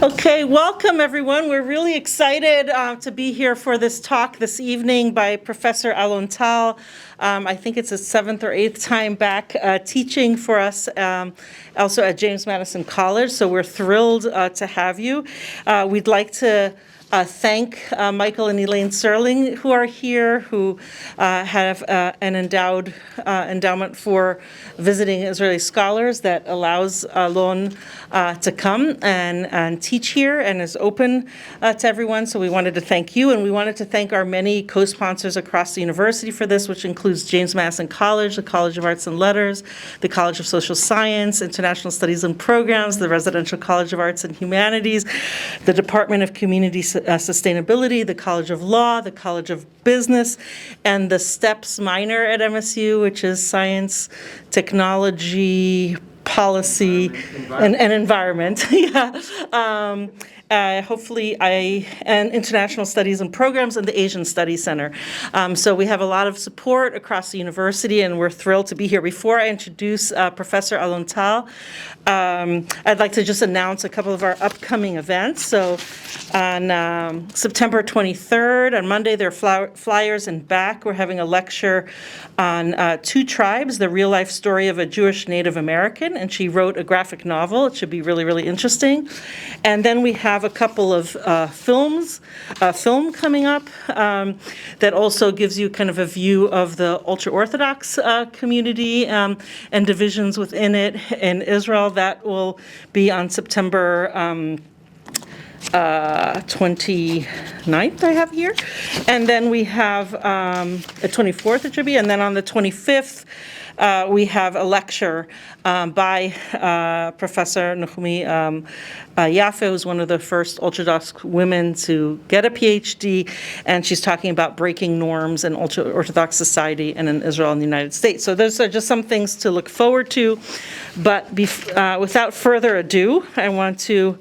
Okay, welcome everyone. We're really excited to be here for this talk this evening by Professor Alon Tal. I think it's his 7th or 8th time back teaching for us, also at James Madison College, so we're thrilled to have you. We'd like to thank Michael and Elaine Serling, who are here, who have an endowment for visiting Israeli scholars that allows Alon to come and teach here and is open to everyone. So we wanted to thank you, and we wanted to thank our many co-sponsors across the university for this, which includes James Madison College, the College of Arts and Letters, the College of Social Science, International Studies and Programs, the Residential College of Arts and Humanities, the Department of Community Sustainability, the College of Law, the College of Business, and the STEPS minor at MSU, which is Science, Technology, Policy, and Environment. Hopefully, and International Studies and Programs and the Asian Studies Center. So we have a lot of support across the university, and we're thrilled to be here. Before I introduce Professor Alon Tal, I'd like to just announce a couple of our upcoming events. So on September 23rd, on Monday, there are flyers and back. We're having a lecture on Two Tribes, the real-life story of a Jewish Native American, and she wrote a graphic novel. It should be really, really interesting. And then we have a couple of film coming up that also gives you kind of a view of the ultra-Orthodox community and divisions within it in Israel. That will be on September 29th, I have here. And then we have the 24th, it should be, and then on the 25th, we have a lecture by Professor Nahumi Yaffe, who's one of the first Orthodox women to get a PhD, and she's talking about breaking norms in ultra-Orthodox society and in Israel and the United States. So those are just some things to look forward to. But without further ado, I want to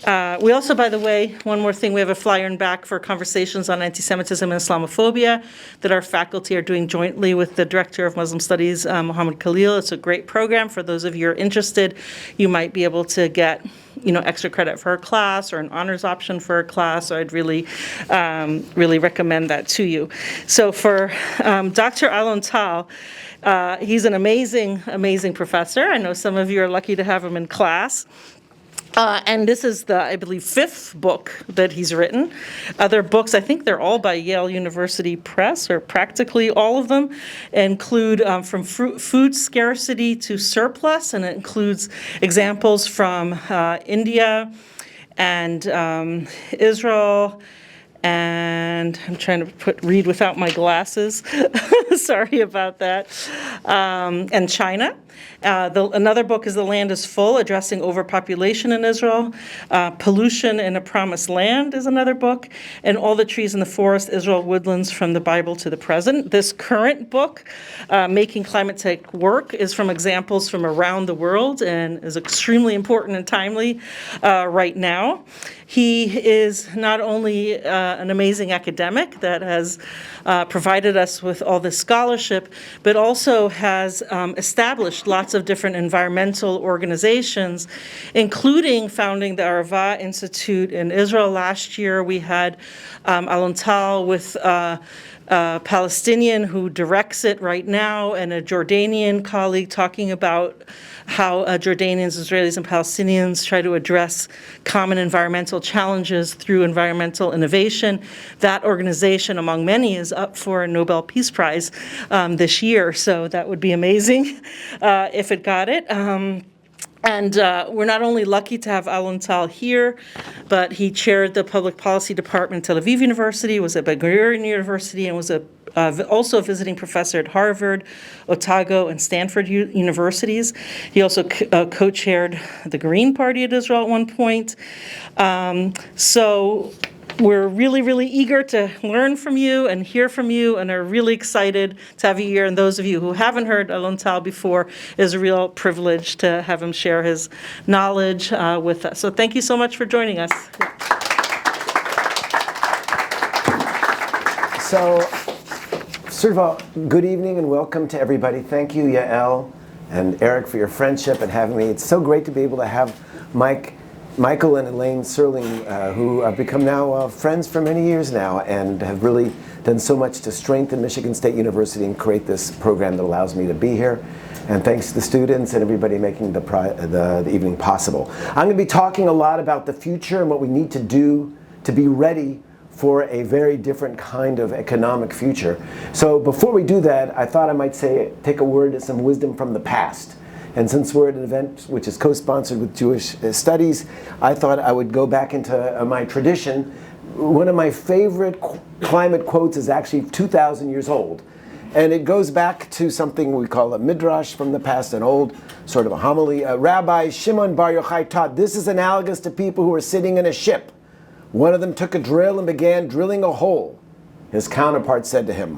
we also, by the way, one more thing, we have a flyer in back for conversations on anti-Semitism and Islamophobia that our faculty are doing jointly with the Director of Muslim Studies, Mohammed Khalil. It's a great program. For those of you who are interested, you might be able to get extra credit for a class or an honors option for a class. So I'd really recommend that to you. So for Dr. Alon Tal, he's an amazing, amazing professor. I know some of you are lucky to have him in class. And this is the, I believe, 5th book that he's written. Other books, I think they're all by Yale University Press, or practically all of them, include from food scarcity to surplus, and it includes examples from India and Israel, and I'm trying to read without my glasses. Sorry about that. And China. Another book is The Land is Full, addressing overpopulation in Israel. Pollution in a Promised Land is another book. And All the Trees in the Forest, Israel Woodlands from the Bible to the Present. This current book, Making Climate Tech Work, is from examples from around the world and is extremely important and timely right now. He is not only an amazing academic that has provided us with all this scholarship, but also has established lots of different environmental organizations, including founding the Arava Institute in Israel. Last year, we had Alon Tal with Palestinian who directs it right now, and a Jordanian colleague talking about how Jordanians, Israelis, and Palestinians try to address common environmental challenges through environmental innovation. That organization, among many, is up for a Nobel Peace Prize this year, so that would be amazing if it got it. And we're not only lucky to have Alon Tal here, but he chaired the public policy department at Tel Aviv University, was at Ben Gurion University, and was also a visiting professor at Harvard, Otago, and Stanford Universities. He also co-chaired the Green Party at Israel at one point. So we're really, really eager to learn from you and hear from you, and are really excited to have you here. And those of you who haven't heard Alon Tal before, it's a real privilege to have him share his knowledge with us. So thank you so much for joining us. So, first of all, good evening and welcome to everybody. Thank you, Yael and Eric, for your friendship and having me. It's so great to be able to have Mike Michael and Elaine Serling, who have become now friends for many years now and have really done so much to strengthen Michigan State University and create this program that allows me to be here. And thanks to the students and everybody making the evening possible. I'm going to be talking a lot about the future and what we need to do to be ready for a very different kind of economic future. So before we do that, I thought I might take a word at some wisdom from the past. And since we're at an event which is co-sponsored with Jewish Studies, I thought I would go back into my tradition. One of my favorite climate quotes is actually 2,000 years old. And it goes back to something we call a midrash from the past, an old sort of a homily. Rabbi Shimon Bar Yochai taught, this is analogous to people who were sitting in a ship. One of them took a drill and began drilling a hole. His counterpart said to him,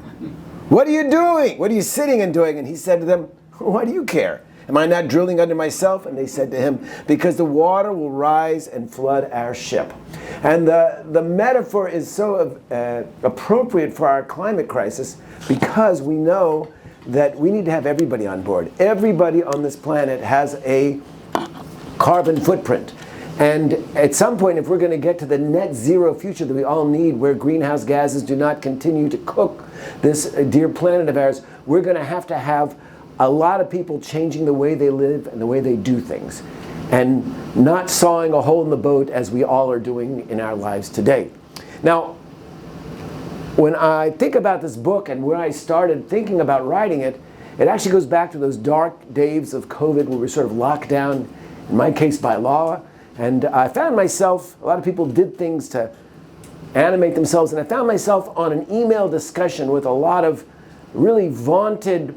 "What are you doing? What are you sitting and doing?" And he said to them, "Why do you care? Am I not drilling under myself?" And they said to him, "Because the water will rise and flood our ship." And the metaphor is so appropriate for our climate crisis because we know that we need to have everybody on board. Everybody on this planet has a carbon footprint. And at some point, if we're going to get to the net zero future that we all need, where greenhouse gases do not continue to cook this dear planet of ours, we're going to have a lot of people changing the way they live and the way they do things, and not sawing a hole in the boat as we all are doing in our lives today. Now, when I think about this book and where I started thinking about writing it, it actually goes back to those dark days of COVID where we were sort of locked down, in my case by law. And I found myself, a lot of people did things to animate themselves, and I found myself on an email discussion with a lot of really vaunted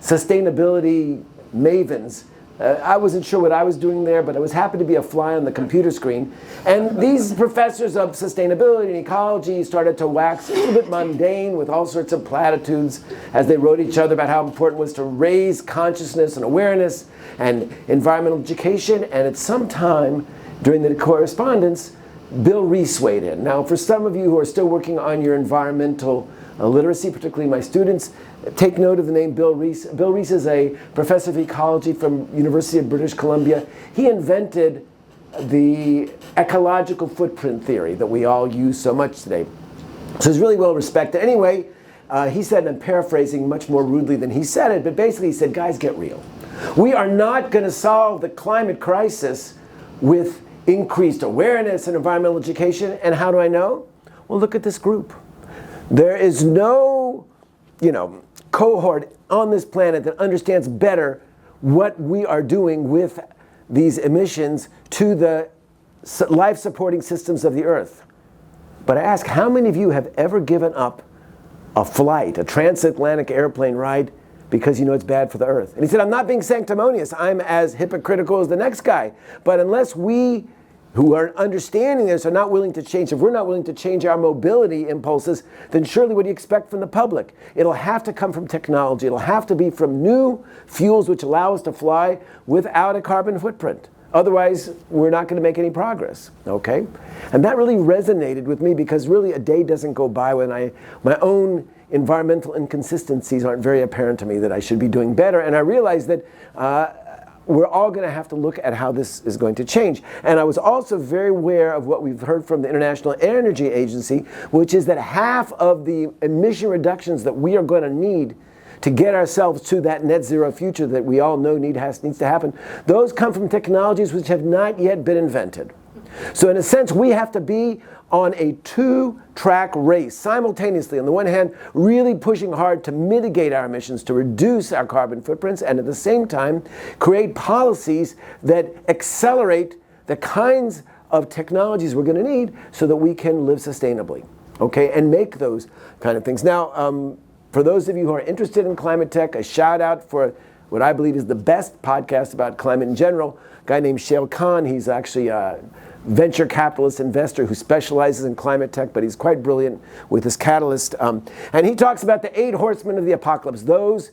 sustainability mavens. I wasn't sure what I was doing there, but I was happy to be a fly on the computer screen. And these professors of sustainability and ecology started to wax a little bit mundane with all sorts of platitudes as they wrote each other about how important it was to raise consciousness and awareness and environmental education. And at some time during the correspondence, Bill Reese weighed in. Now, for some of you who are still working on your environmental literacy, particularly my students, take note of the name Bill Reese. Bill Reese is a professor of ecology from University of British Columbia. He invented the ecological footprint theory that we all use so much today. So he's really well respected. Anyway, he said, and I'm paraphrasing much more rudely than he said it, but basically he said, guys, get real. We are not going to solve the climate crisis with increased awareness and environmental education. And how do I know? Well, look at this group. There is no, cohort on this planet that understands better what we are doing with these emissions to the life-supporting systems of the Earth. But I ask, how many of you have ever given up a flight, a transatlantic airplane ride, because you know it's bad for the Earth? And he said, I'm not being sanctimonious. I'm as hypocritical as the next guy. But unless we who are understanding this are not willing to change, if we're not willing to change our mobility impulses, then surely what do you expect from the public? It'll have to come from technology. It'll have to be from new fuels which allow us to fly without a carbon footprint. Otherwise, we're not going to make any progress, okay? And that really resonated with me because really a day doesn't go by when my own environmental inconsistencies aren't very apparent to me that I should be doing better. And I realized that we're all going to have to look at how this is going to change. And I was also very aware of what we've heard from the International Energy Agency, which is that half of the emission reductions that we are going to need to get ourselves to that net zero future that we all know needs to happen, those come from technologies which have not yet been invented. So in a sense, we have to be on a two-track race simultaneously. On the one hand, really pushing hard to mitigate our emissions, to reduce our carbon footprints, and at the same time, create policies that accelerate the kinds of technologies we're going to need so that we can live sustainably, okay, and make those kind of things. Now, for those of you who are interested in climate tech, a shout out for what I believe is the best podcast about climate in general, a guy named Shail Khan. He's actually a venture capitalist investor who specializes in climate tech, but he's quite brilliant with his catalyst. And he talks about the 8 horsemen of the apocalypse, those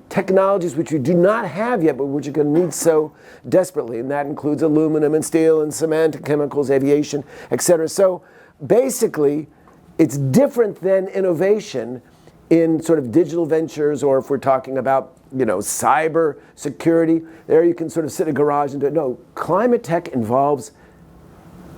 technologies which we do not have yet, but which are going to need so desperately. And that includes aluminum and steel and cement and chemicals, aviation, etc. So basically, it's different than innovation in sort of digital ventures, or if we're talking about cyber security, there you can sort of sit in a garage and do it. No, climate tech involves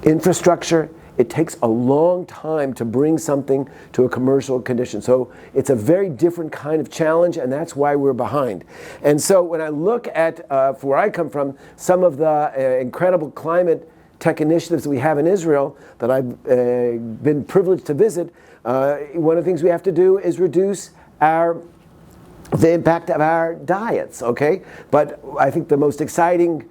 infrastructure. It takes a long time to bring something to a commercial condition. So it's a very different kind of challenge, and that's why we're behind. And so when I look at, for where I come from, some of the incredible climate tech initiatives that we have in Israel that I've been privileged to visit, one of the things we have to do is reduce the impact of our diets, okay? But I think the most exciting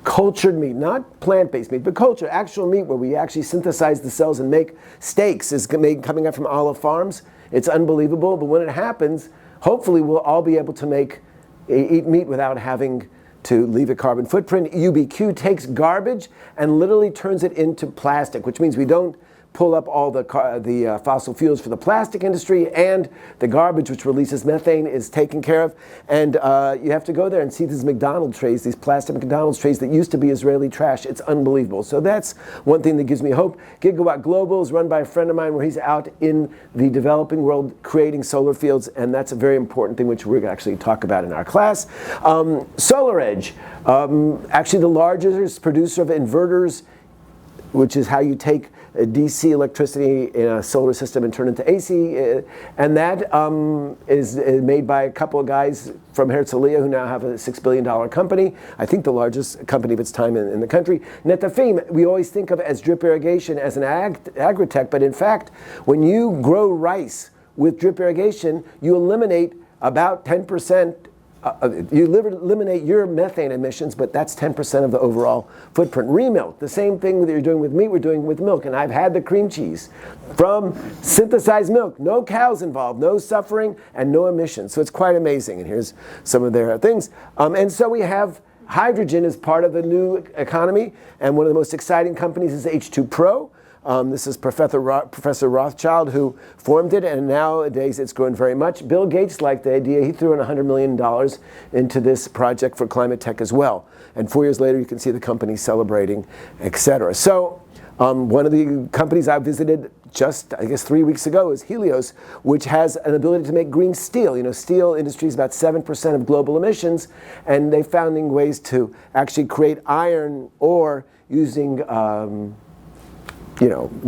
cultured meat, not plant-based meat, but cultured, actual meat where we actually synthesize the cells and make steaks is coming up from olive farms. It's unbelievable, but when it happens, hopefully we'll all be able to eat meat without having to leave a carbon footprint. UBQ takes garbage and literally turns it into plastic, which means we don't pull up all the fossil fuels for the plastic industry, and the garbage, which releases methane, is taken care of. And you have to go there and see these McDonald's trays, these plastic McDonald's trays that used to be Israeli trash. It's unbelievable. So that's one thing that gives me hope. Gigawatt Global is run by a friend of mine where he's out in the developing world creating solar fields, and that's a very important thing which we're going to actually talk about in our class. SolarEdge, actually the largest producer of inverters, which is how you take DC electricity in a solar system and turn it into AC, and that is made by a couple of guys from Herzliya who now have a $6 billion company, I think the largest company of its time in the country. Netafim, we always think of as drip irrigation as an agri-tech, but in fact, when you grow rice with drip irrigation, you eliminate about 10%. You eliminate your methane emissions, but that's 10% of the overall footprint. Remilk, the same thing that you're doing with meat, we're doing with milk. And I've had the cream cheese from synthesized milk. No cows involved, no suffering, and no emissions. So it's quite amazing. And here's some of their things. And so we have hydrogen as part of the new economy. And one of the most exciting companies is H2 Pro. This is Professor Rothschild who formed it, and nowadays it's grown very much. Bill Gates liked the idea. He threw in $100 million into this project for climate tech as well. And 4 years later, you can see the company celebrating, etc. So one of the companies I visited just, I guess, 3 weeks ago is Helios, which has an ability to make green steel. You know, steel industry is about 7% of global emissions, and they're finding ways to actually create iron ore using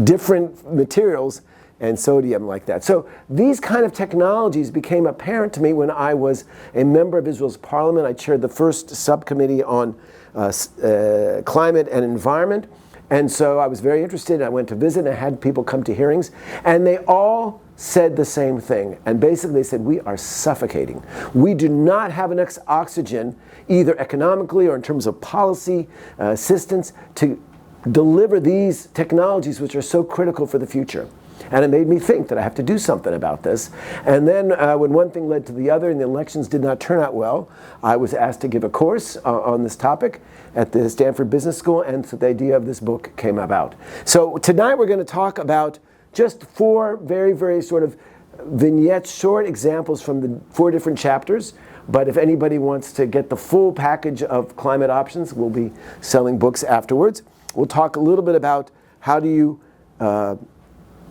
different materials and sodium like that. So these kind of technologies became apparent to me when I was a member of Israel's parliament. I chaired the first subcommittee on climate and environment. And so I was very interested. I went to visit and I had people come to hearings. And they all said the same thing. And basically they said, we are suffocating. We do not have enough oxygen, either economically or in terms of policy assistance, to deliver these technologies which are so critical for the future. And it made me think that I have to do something about this. And then when one thing led to the other and the elections did not turn out well, I was asked to give a course on this topic at the Stanford Business School, and so the idea of this book came about. So tonight we're going to talk about just 4 very, very sort of vignettes, short examples from the 4 different chapters. But if anybody wants to get the full package of climate options, we'll be selling books afterwards. We'll talk a little bit about how do you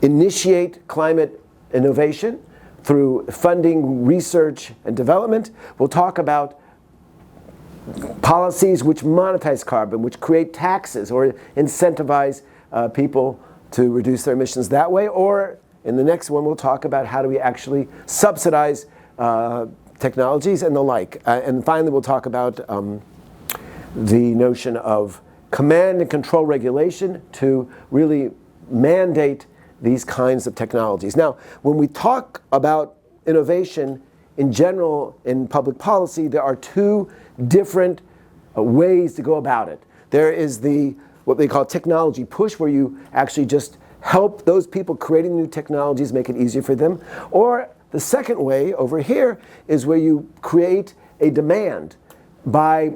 initiate climate innovation through funding, research, and development. We'll talk about policies which monetize carbon, which create taxes or incentivize people to reduce their emissions that way. Or in the next one, we'll talk about how do we actually subsidize technologies and the like. And finally, we'll talk about the notion of command and control regulation to really mandate these kinds of technologies. Now, when we talk about innovation in general in public policy, there are 2 different ways to go about it. There is what they call technology push, where you actually just help those people creating new technologies, make it easier for them. Or the second way over here is where you create a demand by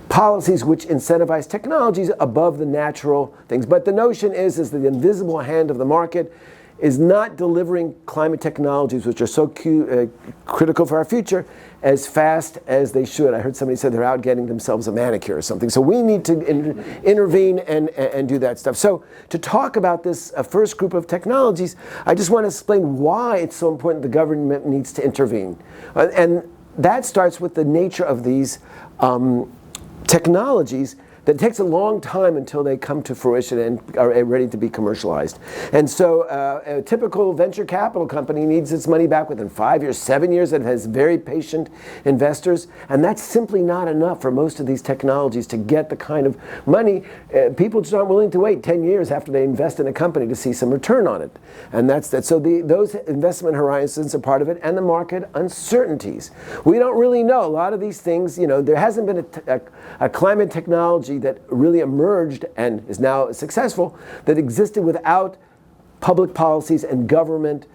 policies which incentivize technologies above the natural things. But the notion is that the invisible hand of the market is not delivering climate technologies which are so critical for our future as fast as they should. I heard somebody say they're out getting themselves a manicure or something. So we need to intervene and do that stuff. So to talk about this first group of technologies, I just want to explain why it's so important the government needs to intervene. And that starts with the nature of these technologies. that it takes a long time until they come to fruition and are ready to be commercialized. And so a typical venture capital company needs its money back within 5 years, 7 years. It has very patient investors, and that's simply not enough for most of these technologies to get the kind of money. People just aren't willing to wait 10 years after they invest in a company to see some return on it. And that's that. So those investment horizons are part of it, and the market uncertainties. We don't really know. A lot of these things, there hasn't been a climate technology that really emerged and is now successful that existed without public policies and government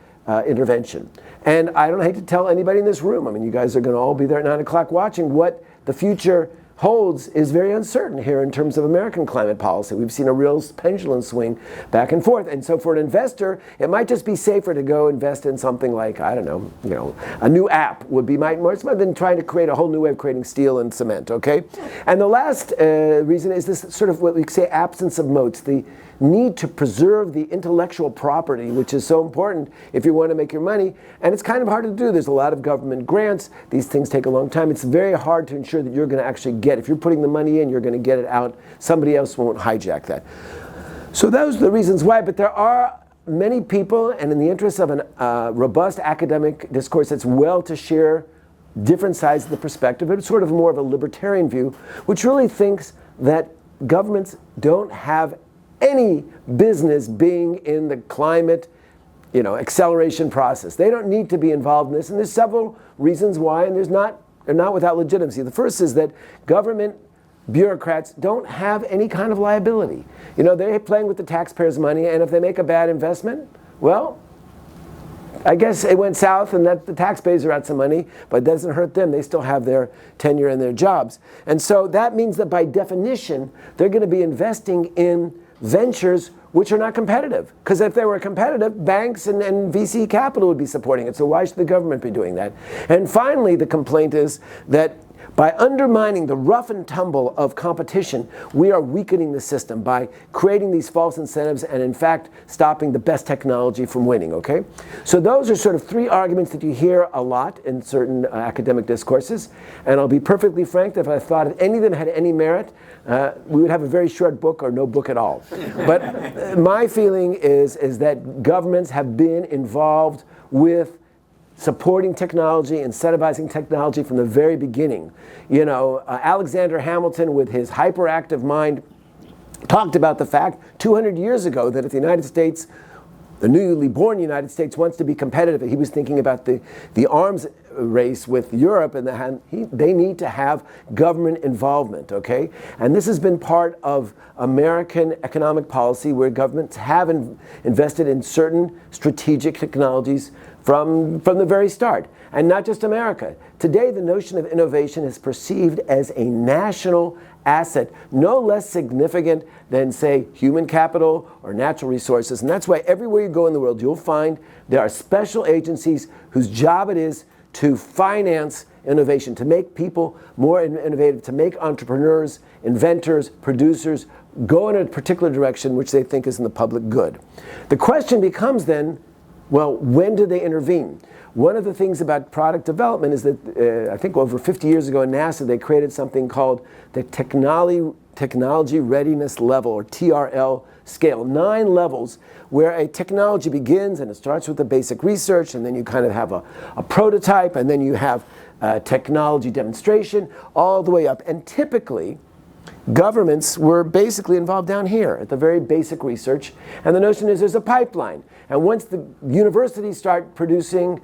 intervention. And I don't hate to tell anybody in this room, I mean, you guys are going to all be there at 9 o'clock watching, what the future holds is very uncertain here in terms of American climate policy. We've seen a real pendulum swing back and forth. And so for an investor, it might just be safer to go invest in something like, I don't know, a new app would be more smart than trying to create a whole new way of creating steel and cement, okay? And the last reason is this sort of what we say absence of moats, the need to preserve the intellectual property, which is so important if you want to make your money. And it's kind of hard to do. There's a lot of government grants. These things take a long time. It's very hard to ensure that you're going to actually get, if you're putting the money in, you're going to get it out. Somebody else won't hijack that. So those are the reasons why. But there are many people, and in the interest of a robust academic discourse that's well to share different sides of the perspective, but it's sort of more of a libertarian view, which really thinks that governments don't have any business being in the climate, acceleration process. They don't need to be involved in this, and there's several reasons why, and they're not without legitimacy. The first is that government bureaucrats don't have any kind of liability. They're playing with the taxpayers' money, and if they make a bad investment, well, I guess it went south and that the taxpayers are out some money, but it doesn't hurt them. They still have their tenure and their jobs. And so that means that by definition, they're going to be investing in ventures which are not competitive. Because if they were competitive, banks and VC capital would be supporting it. So why should the government be doing that? And finally, the complaint is that by undermining the rough and tumble of competition, we are weakening the system by creating these false incentives and, in fact, stopping the best technology from winning, okay? So those are sort of three arguments that you hear a lot in certain academic discourses. And I'll be perfectly frank, if I thought any of them had any merit, we would have a very short book or no book at all. But my feeling is that governments have been involved with supporting technology, incentivizing technology from the very beginning. Alexander Hamilton, with his hyperactive mind, talked about the fact 200 years ago that if the United States, the newly born United States, wants to be competitive, he was thinking about the arms race with Europe, and they need to have government involvement, okay? And this has been part of American economic policy where governments have invested in certain strategic technologies from the very start. And not just America. Today, the notion of innovation is perceived as a national asset, no less significant than, say, human capital or natural resources. And that's why everywhere you go in the world, you'll find there are special agencies whose job it is to finance innovation, to make people more innovative, to make entrepreneurs, inventors, producers go in a particular direction which they think is in the public good. The question becomes then, well, when do they intervene? One of the things about product development is that I think over 50 years ago in NASA, they created something called the Technology Readiness Level, or TRL scale. 9 levels where a technology begins, and it starts with the basic research, and then you kind of have a prototype, and then you have technology demonstration, all the way up. And typically, governments were basically involved down here at the very basic research. And the notion is there's a pipeline. And once the universities start producing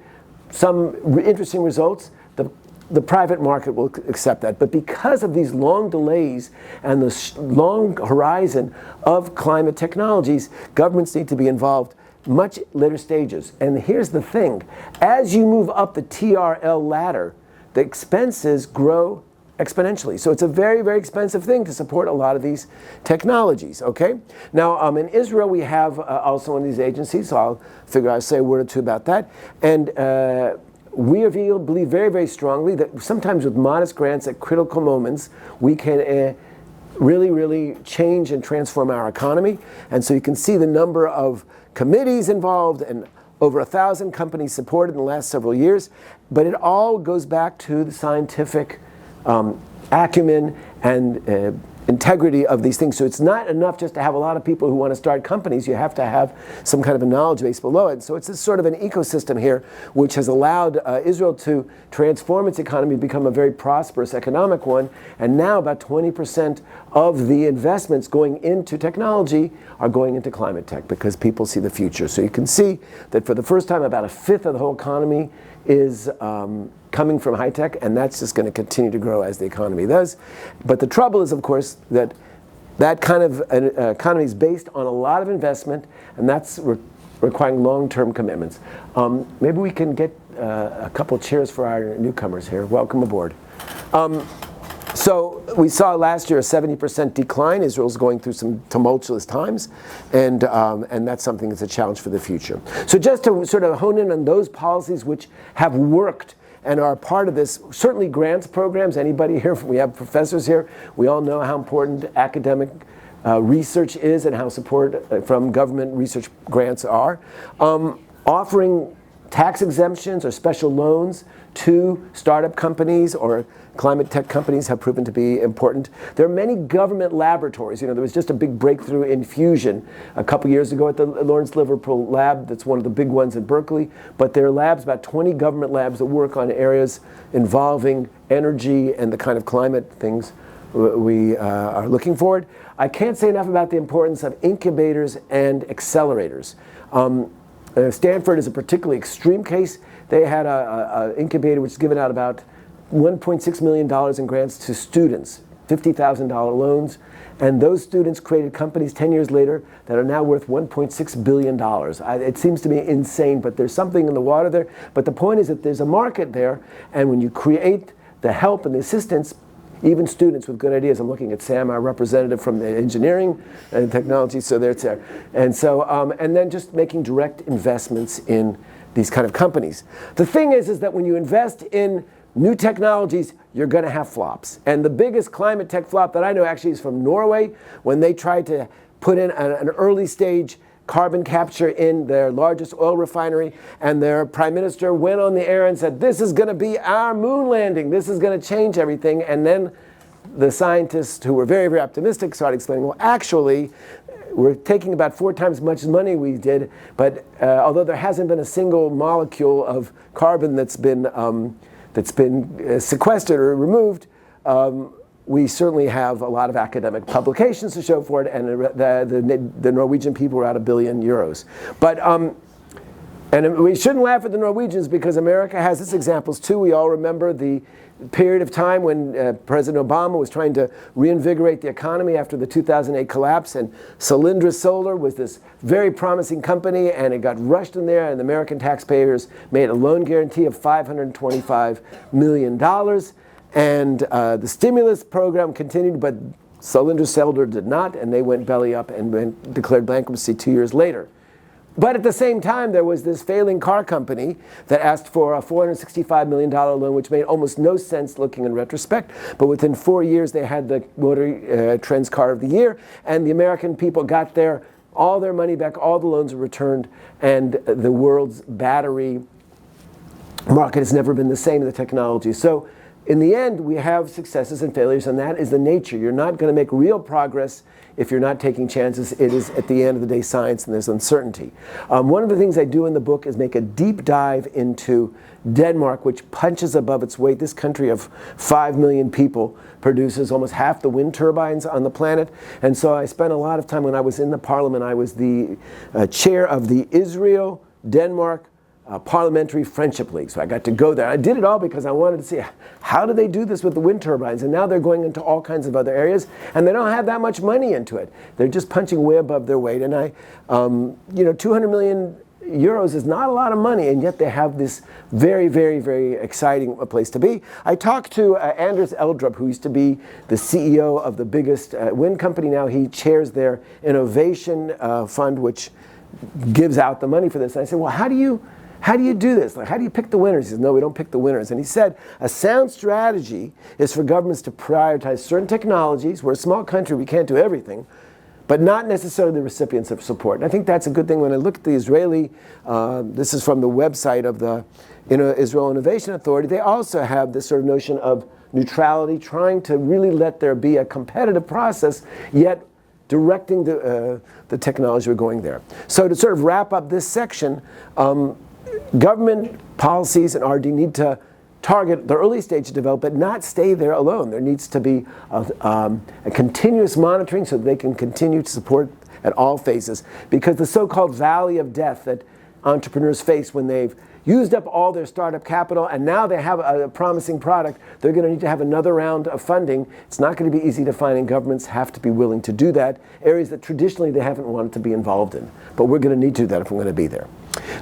some interesting results, the private market will accept that. But because of these long delays and the long horizon of climate technologies, governments need to be involved much later stages. And here's the thing. As you move up the TRL ladder, the expenses grow exponentially. So it's a very, very expensive thing to support a lot of these technologies, okay? Now, in Israel, we have also one of these agencies, so I'll say a word or two about that. And we believe very, very strongly that sometimes with modest grants at critical moments, we can really, really change and transform our economy. And so you can see the number of committees involved and over 1,000 companies supported in the last several years. But it all goes back to the scientific acumen and integrity of these things. So it's not enough just to have a lot of people who want to start companies. You have to have some kind of a knowledge base below it. So it's this sort of an ecosystem here which has allowed Israel to transform its economy to become a very prosperous economic one. And now about 20% of the investments going into technology are going into climate tech because people see the future. So you can see that for the first time about a fifth of the whole economy is coming from high tech, and that's just going to continue to grow as the economy does. But the trouble is, of course, that that kind of economy is based on a lot of investment, and that's requiring long-term commitments. Maybe we can get a couple chairs for our newcomers here. Welcome aboard. So we saw last year a 70% decline. Israel's going through some tumultuous times, and that's something that's a challenge for the future. So just to sort of hone in on those policies which have worked and are part of this, certainly grants programs. Anybody here, we have professors here, we all know how important academic research is and how support from government research grants are. Offering tax exemptions or special loans to startup companies or climate tech companies have proven to be important. There are many government laboratories. You know, there was just a big breakthrough in fusion a couple years ago at the Lawrence Liverpool lab. That's one of the big ones at Berkeley. But there are labs, about 20 government labs that work on areas involving energy and the kind of climate things we are looking forward. I can't say enough about the importance of incubators and accelerators. Stanford is a particularly extreme case. They had an incubator which is given out about $1.6 million in grants to students, $50,000 loans, and those students created companies 10 years later that are now worth $1.6 billion. It seems to me insane, but there's something in the water there. But the point is that there's a market there, and when you create the help and the assistance, even students with good ideas. I'm looking at Sam, our representative from the engineering and technology, so there it's there. And so, and then just making direct investments in these kind of companies. The thing is that when you invest in new technologies, you're going to have flops. And the biggest climate tech flop that I know actually is from Norway, when they tried to put in an early stage carbon capture in their largest oil refinery, and their prime minister went on the air and said, this is going to be our moon landing, this is going to change everything. And then the scientists who were very, very optimistic started explaining, well, actually, we're taking about 4 times as much money we did, but although there hasn't been a single molecule of carbon that's been sequestered or removed, we certainly have a lot of academic publications to show for it, and the Norwegian people are out €1 billion. But and we shouldn't laugh at the Norwegians because America has its examples too. We all remember the period of time when President Obama was trying to reinvigorate the economy after the 2008 collapse, and Solyndra Solar was this very promising company, and it got rushed in there, and the American taxpayers made a loan guarantee of $525 million. And the stimulus program continued, but Solyndra Solar did not, and they went belly up and declared bankruptcy 2 years later. But at the same time, there was this failing car company that asked for a $465 million loan, which made almost no sense looking in retrospect. But within 4 years, they had the Motor Trend's Car of the Year, and the American people got all their money back, all the loans were returned, and the world's battery market has never been the same in the technology. So in the end, we have successes and failures, and that is the nature. You're not going to make real progress if you're not taking chances. It is, at the end of the day, science, and there's uncertainty. One of the things I do in the book is make a deep dive into Denmark, which punches above its weight. This country of 5 million people produces almost half the wind turbines on the planet. And so I spent a lot of time when I was in the parliament. I was the chair of the Israel-Denmark Parliamentary Friendship League. So I got to go there. I did it all because I wanted to see how do they do this with the wind turbines. And now they're going into all kinds of other areas, and they don't have that much money into it. They're just punching way above their weight. And 200 million euros is not a lot of money, and yet they have this very, very, very exciting place to be. I talked to Anders Eldrup, who used to be the CEO of the biggest wind company. Now he chairs their innovation fund, which gives out the money for this. And I said, well, how do you do this? Like, how do you pick the winners? He says, no, we don't pick the winners. And he said, a sound strategy is for governments to prioritize certain technologies. We're a small country, we can't do everything, but not necessarily the recipients of support. And I think that's a good thing. When I look at the Israeli, this is from the website of the Israel Innovation Authority, they also have this sort of notion of neutrality, trying to really let there be a competitive process, yet directing the technology we're going there. So to sort of wrap up this section, government policies and R&D need to target the early stage of development, but not stay there alone. There needs to be a continuous monitoring so that they can continue to support at all phases, because the so-called valley of death that entrepreneurs face when they've used up all their startup capital and now they have a promising product, they're going to need to have another round of funding. It's not going to be easy to find, and governments have to be willing to do that, areas that traditionally they haven't wanted to be involved in. But we're going to need to do that if we're going to be there.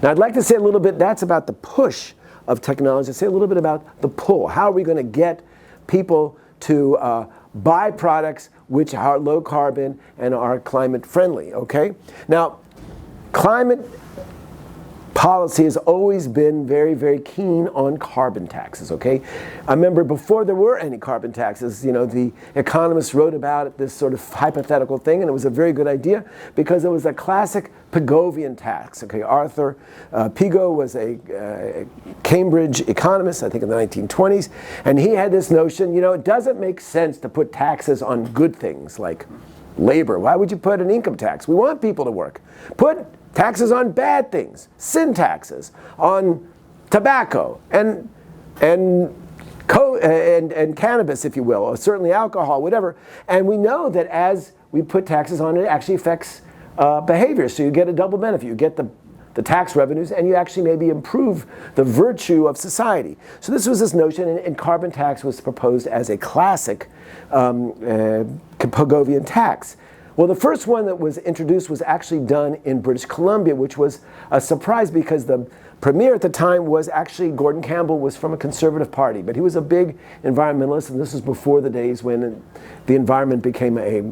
Now I'd like to say a little bit, that's about the push of technology. Say a little bit about the pull. How are we going to get people to buy products which are low carbon and are climate friendly, okay? Now, climate policy has always been very, very keen on carbon taxes, okay? I remember before there were any carbon taxes, you know, the economists wrote about it, this sort of hypothetical thing, and it was a very good idea because it was a classic Pigovian tax, okay? Arthur Pigot was a Cambridge economist, I think in the 1920s, and he had this notion, you know, it doesn't make sense to put taxes on good things like labor. Why would you put an income tax? We want people to work. Put taxes on bad things, sin taxes, on tobacco and cannabis, if you will, or certainly alcohol, whatever. And we know that as we put taxes on it, it actually affects behavior. So you get a double benefit. You get the tax revenues, and you actually maybe improve the virtue of society. So this was this notion, and carbon tax was proposed as a classic Pigovian tax. Well, the first one that was introduced was actually done in British Columbia, which was a surprise because the premier at the time was actually Gordon Campbell, was from a conservative party, but he was a big environmentalist, and this was before the days when the environment became a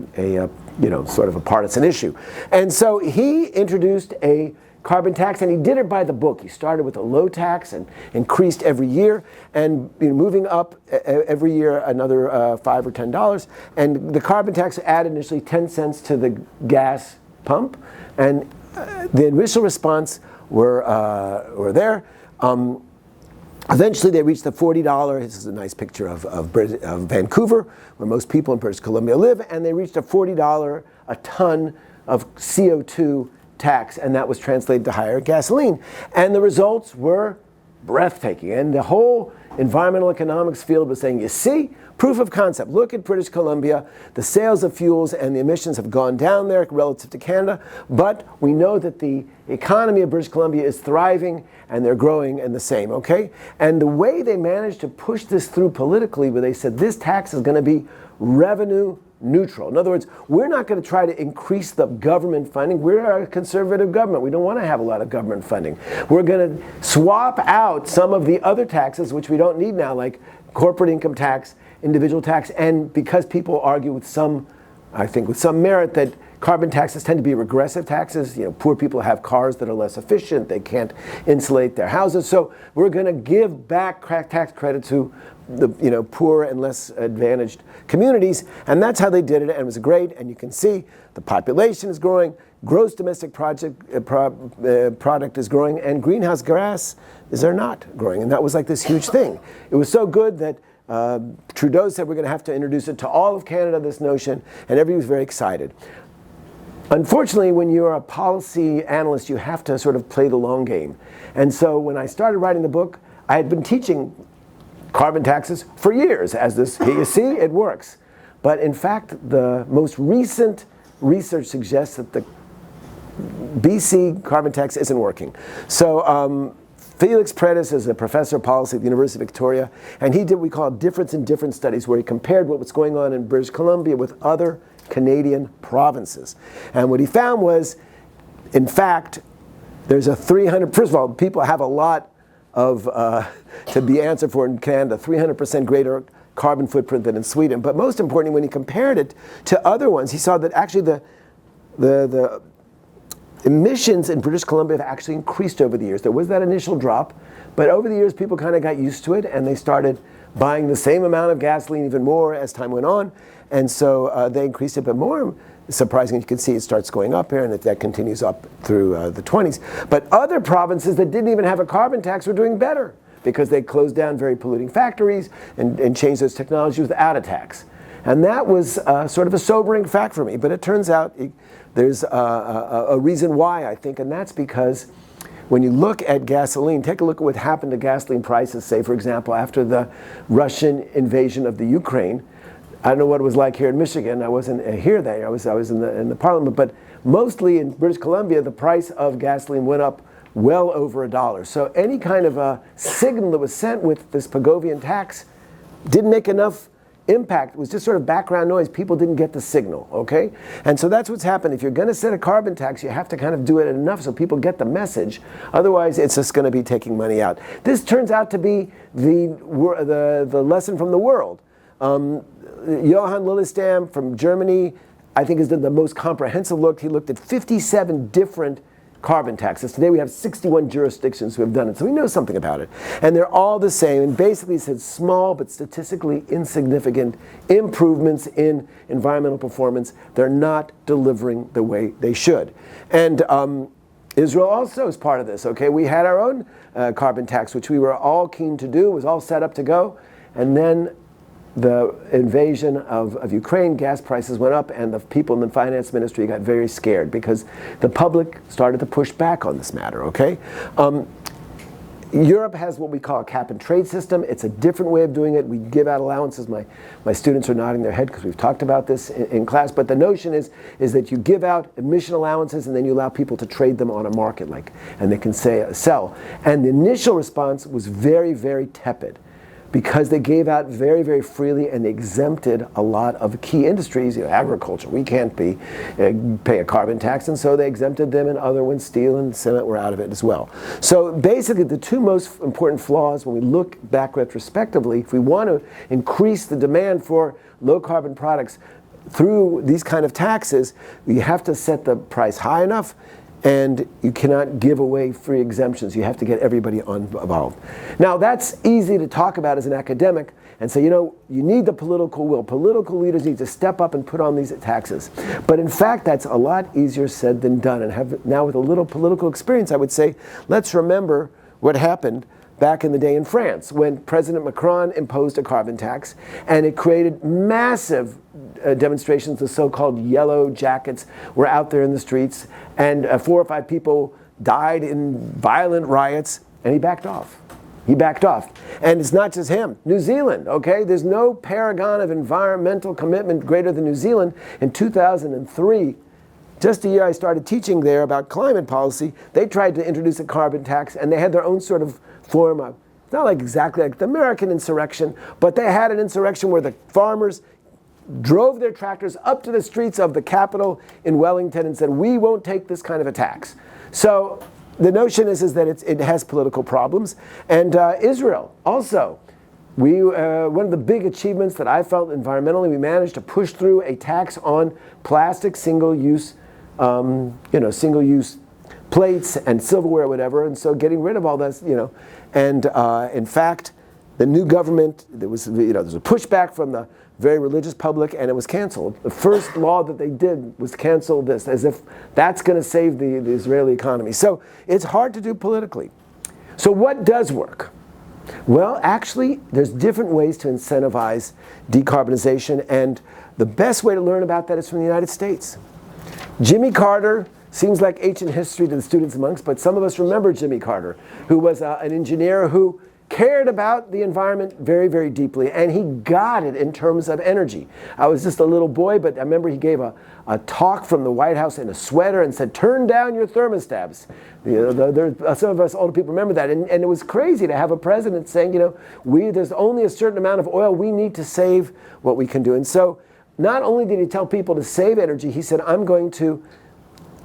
you know, sort of a partisan issue. And so he introduced a carbon tax, and he did it by the book. He started with a low tax and increased every year, and moving up every year another $5 or $10. And the carbon tax added initially 10 cents to the gas pump, and the initial response were there. Eventually, they reached the $40. This is a nice picture of Vancouver, where most people in British Columbia live, and they reached a $40 a ton of CO2 tax, and that was translated to higher gasoline. And the results were breathtaking. And the whole environmental economics field was saying, you see, proof of concept. Look at British Columbia. The sales of fuels and the emissions have gone down there relative to Canada, but we know that the economy of British Columbia is thriving and they're growing and the same, okay? And the way they managed to push this through politically, where they said this tax is going to be revenue neutral. In other words, we're not going to try to increase the government funding. We're a conservative government. We don't want to have a lot of government funding. We're going to swap out some of the other taxes, which we don't need now, like corporate income tax, individual tax, and because people argue with some, I think with some merit, that carbon taxes tend to be regressive taxes. You know, poor people have cars that are less efficient. They can't insulate their houses. So we're going to give back tax credit to the poor and less advantaged communities, and that's how they did it, and it was great. And you can see the population is growing, gross domestic product is growing, and greenhouse gas is not growing, and that was like this huge thing. It was so good that Trudeau said we're going to have to introduce it to all of Canada, this notion, and everybody was very excited. Unfortunately, when you're a policy analyst, you have to sort of play the long game. And so when I started writing the book, I had been teaching carbon taxes for years as this, here you see, it works. But in fact, the most recent research suggests that the BC carbon tax isn't working. So Felix Predis is a professor of policy at the University of Victoria, and he did what we call difference in difference studies, where he compared what was going on in British Columbia with other Canadian provinces. And what he found was, in fact, there's a 300, first of all, people have a lot of to be answered for in Canada, 300% greater carbon footprint than in Sweden. But most importantly, when he compared it to other ones, he saw that actually the emissions in British Columbia have actually increased over the years. There was that initial drop, but over the years people kind of got used to it, and they started buying the same amount of gasoline, even more as time went on, and so they increased it. But more surprising, you can see it starts going up here, and that continues up through the 20s. But other provinces that didn't even have a carbon tax were doing better. because they closed down very polluting factories and changed those technologies without a tax. And that was sort of a sobering fact for me. But it turns out there's a reason why, I think, and that's because when you look at gasoline, take a look at what happened to gasoline prices, say, for example, after the Russian invasion of the Ukraine. I don't know what it was like here in Michigan. I wasn't here then. I was in the parliament. But mostly in British Columbia, the price of gasoline went up well over $1. So any kind of a signal that was sent with this Pagovian tax didn't make enough impact. It was just sort of background noise. People didn't get the signal, okay? And so that's what's happened. If you're going to set a carbon tax, you have to kind of do it enough so people get the message. Otherwise, it's just going to be taking money out. This turns out to be the lesson from the world. Johann Lillestam from Germany, I think, has done the most comprehensive look. He looked at 57 different carbon taxes. Today we have 61 jurisdictions who have done it, so we know something about it. And they're all the same, and basically said small but statistically insignificant improvements in environmental performance. They're not delivering the way they should. And Israel also is part of this, okay? We had our own carbon tax, which we were all keen to do, was all set up to go, and then the invasion of Ukraine, gas prices went up, and the people in the finance ministry got very scared because the public started to push back on this matter, okay? Europe has what we call a cap and trade system. It's a different way of doing it. We give out allowances. My students are nodding their head because we've talked about this in class. But the notion is that you give out emission allowances and then you allow people to trade them on a market, and they can sell. And the initial response was very, very tepid, because they gave out very, very freely and they exempted a lot of key industries. Agriculture, we can't pay a carbon tax, and so they exempted them, and other ones, steel and cement, were out of it as well. So basically the two most important flaws when we look back retrospectively, if we want to increase the demand for low carbon products through these kind of taxes, you have to set the price high enough, and you cannot give away free exemptions. You have to get everybody involved. Now, that's easy to talk about as an academic and say, you need the political will. Political leaders need to step up and put on these taxes. But in fact, that's a lot easier said than done. And now with a little political experience, I would say, let's remember what happened back in the day in France when President Macron imposed a carbon tax, and it created massive demonstrations. The so-called yellow jackets were out there in the streets, and 4 or 5 people died in violent riots, and he backed off. He backed off. And it's not just him. New Zealand, okay? There's no paragon of environmental commitment greater than New Zealand. In 2003, just a year I started teaching there about climate policy, they tried to introduce a carbon tax, and they had their own sort of form of, it's not exactly like the American insurrection, but they had an insurrection where the farmers drove their tractors up to the streets of the capital in Wellington and said, we won't take this kind of a tax. So the notion is that it has political problems. And Israel also, one of the big achievements that I felt environmentally, we managed to push through a tax on plastic single-use single-use plates and silverware or whatever, and so getting rid of all this, and in fact, the new government, there was a pushback from the very religious public, and it was canceled. The first law that they did was cancel this, as if that's going to save the Israeli economy. So it's hard to do politically. So what does work? Well, actually, there's different ways to incentivize decarbonization, and the best way to learn about that is from the United States. Jimmy Carter seems like ancient history to the students amongst, but some of us remember Jimmy Carter, who was an engineer who cared about the environment very, very deeply, and he got it in terms of energy. I was just a little boy, but I remember he gave a talk from the White House in a sweater and said, turn down your thermostats. Some of us older people remember that, and it was crazy to have a president saying, there's only a certain amount of oil, we need to save what we can do. And so not only did he tell people to save energy, he said, I'm going to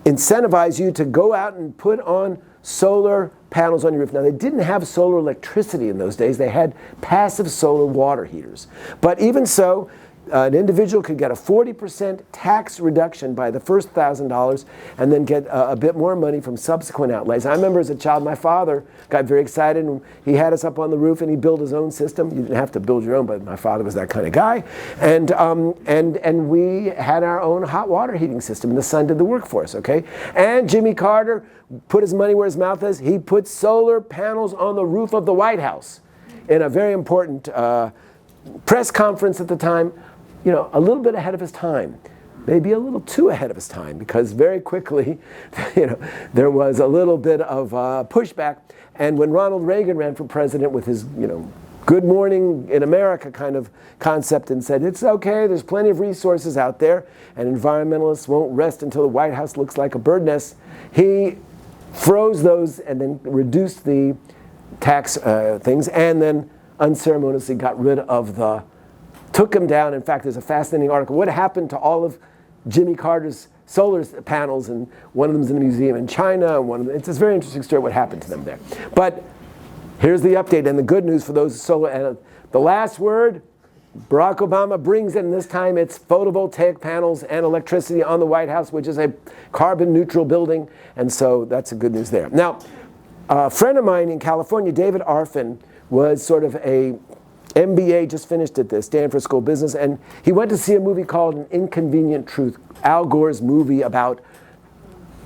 incentivize you to go out and put on solar panels on your roof. Now, they didn't have solar electricity in those days. They had passive solar water heaters. But even so, an individual could get a 40% tax reduction by the first $1,000 and then get a bit more money from subsequent outlays. I remember as a child, my father got very excited and he had us up on the roof and he built his own system. You didn't have to build your own, but my father was that kind of guy. And we had our own hot water heating system and the sun did the work for us, okay? And Jimmy Carter put his money where his mouth is. He put solar panels on the roof of the White House in a very important press conference at the time. You know, a little bit ahead of his time, maybe a little too ahead of his time, because very quickly, you know, there was a little bit of pushback. And when Ronald Reagan ran for president with his, you know, Good Morning in America kind of concept and said, it's okay, there's plenty of resources out there, and environmentalists won't rest until the White House looks like a bird nest, he froze those and then reduced the tax things, and then unceremoniously got rid of took them down. In fact, there's a fascinating article. What happened to all of Jimmy Carter's solar panels? And one of them's in a museum in China. And it's a very interesting story what happened to them there. But here's the update and the good news for those solar. The last word, Barack Obama brings in, this time it's photovoltaic panels and electricity on the White House, which is a carbon neutral building. And so that's a good news there. Now, a friend of mine in California, David Arfin, was sort of a MBA, just finished at the Stanford School of Business, and he went to see a movie called An Inconvenient Truth. Al Gore's movie about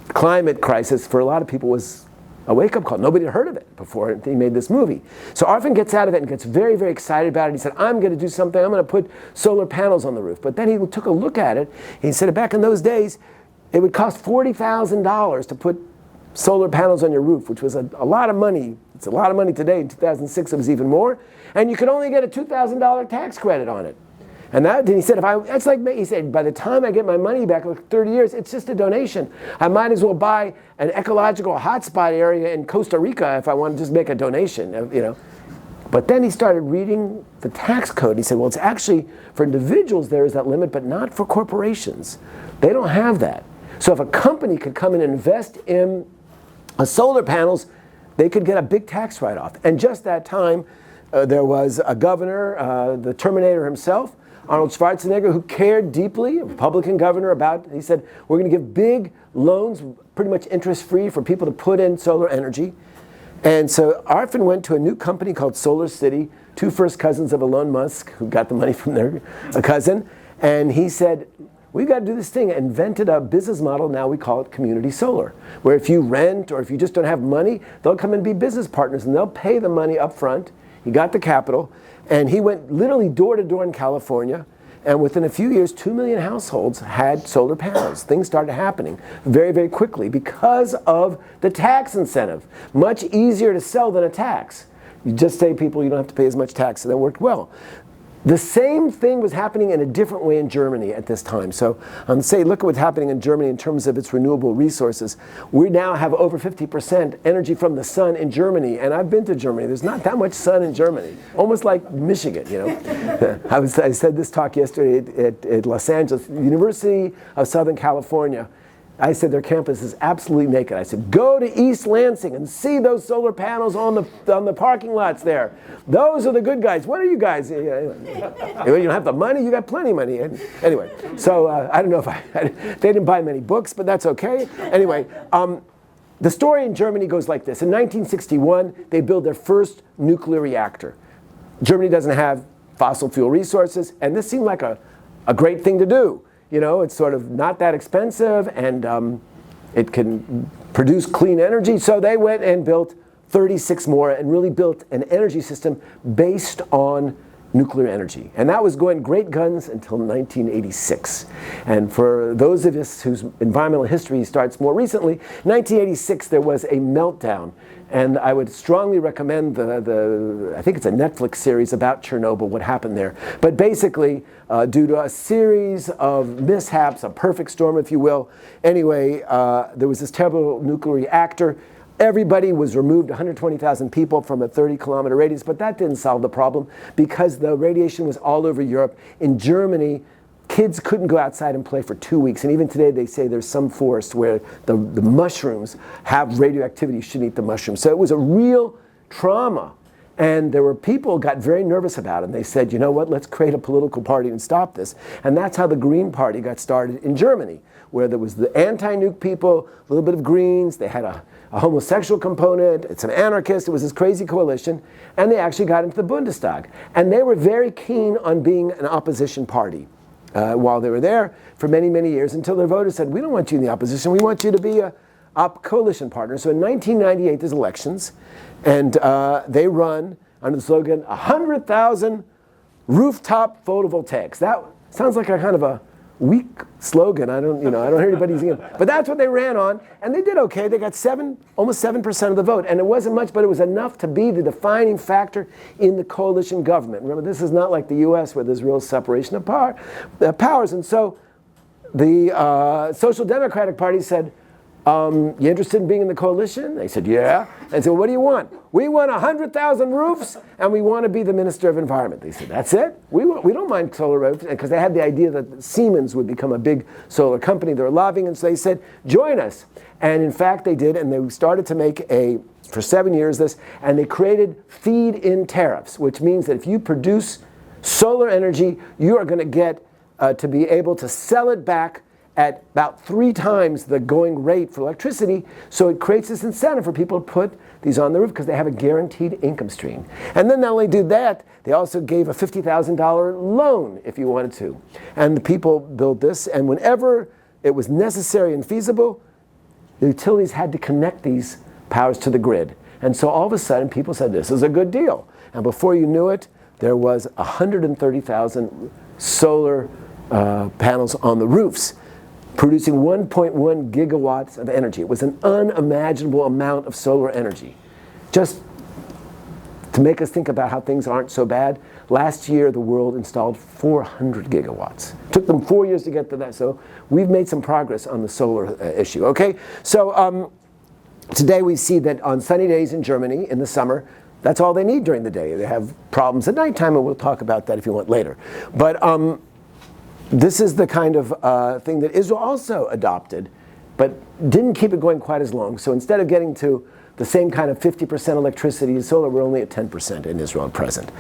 climate crisis for a lot of people was a wake-up call. Nobody had heard of it before he made this movie. So Arfin gets out of it and gets very, very excited about it. He said, I'm going to do something. I'm going to put solar panels on the roof. But then he took a look at it. He said back in those days, it would cost $40,000 to put solar panels on your roof, which was a lot of money. It's a lot of money today. In 2006, it was even more. And you could only get a $2,000 tax credit on it. And that, he said, that's like me. He said, by the time I get my money back, like 30 years, it's just a donation. I might as well buy an ecological hotspot area in Costa Rica if I want to just make a donation, you know. But then he started reading the tax code. He said, well, it's actually, for individuals there is that limit, but not for corporations. They don't have that. So if a company could come and invest in solar panels, they could get a big tax write-off. And just that time, there was a governor, the Terminator himself, Arnold Schwarzenegger, who cared deeply, a Republican governor, about, he said, we're going to give big loans, pretty much interest-free, for people to put in solar energy. And so Arfin went to a new company called Solar City, two first cousins of Elon Musk, who got the money from their cousin. And he said, we've got to do this thing. Invented a business model, now we call it community solar, where if you rent or if you just don't have money, they'll come and be business partners and they'll pay the money up front. He got the capital, and he went literally door to door in California, and within a few years, 2 million households had solar panels. Things started happening very, very quickly because of the tax incentive. Much easier to sell than a tax. You just say people, you don't have to pay as much tax, and that worked well. The same thing was happening in a different way in Germany at this time. So say, look at what's happening in Germany in terms of its renewable resources. We now have over 50% energy from the sun in Germany. And I've been to Germany. There's not that much sun in Germany. Almost like Michigan, you know. I said this talk yesterday at Los Angeles, University of Southern California. I said their campus is absolutely naked. I said, go to East Lansing and see those solar panels on the parking lots there. Those are the good guys. What are you guys? You don't have the money? You got plenty of money. Anyway, so I don't know if they didn't buy many books, but that's okay. Anyway, the story in Germany goes like this. In 1961, they build their first nuclear reactor. Germany doesn't have fossil fuel resources, and this seemed like a great thing to do. You know, it's sort of not that expensive, and it can produce clean energy. So they went and built 36 more and really built an energy system based on nuclear energy. And that was going great guns until 1986. And for those of us whose environmental history starts more recently, 1986 there was a meltdown. And I would strongly recommend I think it's a Netflix series about Chernobyl, what happened there. But basically, due to a series of mishaps, a perfect storm, if you will, anyway, there was this terrible nuclear reactor. Everybody was removed, 120,000 people from a 30-kilometer radius, but that didn't solve the problem because the radiation was all over Europe. In Germany, kids couldn't go outside and play for 2 weeks, and even today they say there's some forest where the mushrooms have radioactivity, you shouldn't eat the mushrooms. So it was a real trauma. And there were people who got very nervous about it. And they said, you know what, let's create a political party and stop this. And that's how the Green Party got started in Germany, where there was the anti-nuke people, a little bit of Greens, they had a homosexual component, it's an anarchist, it was this crazy coalition, and they actually got into the Bundestag. And they were very keen on being an opposition party while they were there for many, many years, until their voters said, we don't want you in the opposition, we want you to be a coalition partner. So in 1998, there's elections, and they run under the slogan, 100,000 rooftop photovoltaics. That sounds like a kind of a weak slogan. I don't hear anybody using it. But that's what they ran on, and they did okay. They got almost 7% of the vote, and it wasn't much, but it was enough to be the defining factor in the coalition government. Remember, this is not like the U.S. where there's real separation of powers. And so the Social Democratic Party said, you interested in being in the coalition? They said, yeah. And so what do you want? We want 100,000 roofs, and we want to be the Minister of Environment. They said, that's it? We don't mind solar roofs, because they had the idea that Siemens would become a big solar company. They were lobbying, and so they said, join us. And in fact, they did, and they started to make for 7 years this, and they created feed-in tariffs, which means that if you produce solar energy, you are going to get to be able to sell it back at about 3 times the going rate for electricity. So it creates this incentive for people to put these on the roof because they have a guaranteed income stream. And then not only did that, they also gave a $50,000 loan if you wanted to. And the people built this, and whenever it was necessary and feasible, the utilities had to connect these powers to the grid. And so all of a sudden people said, this is a good deal. And before you knew it, there was 130,000 solar panels on the roofs, producing 1.1 gigawatts of energy. It was an unimaginable amount of solar energy. Just to make us think about how things aren't so bad, last year the world installed 400 gigawatts. It took them 4 years to get to that, so we've made some progress on the solar issue, okay? So today we see that on sunny days in Germany in the summer, that's all they need during the day. They have problems at nighttime, and we'll talk about that if you want later. But this is the kind of thing that Israel also adopted, but didn't keep it going quite as long. So instead of getting to the same kind of 50% electricity as solar, we're only at 10% in Israel at present.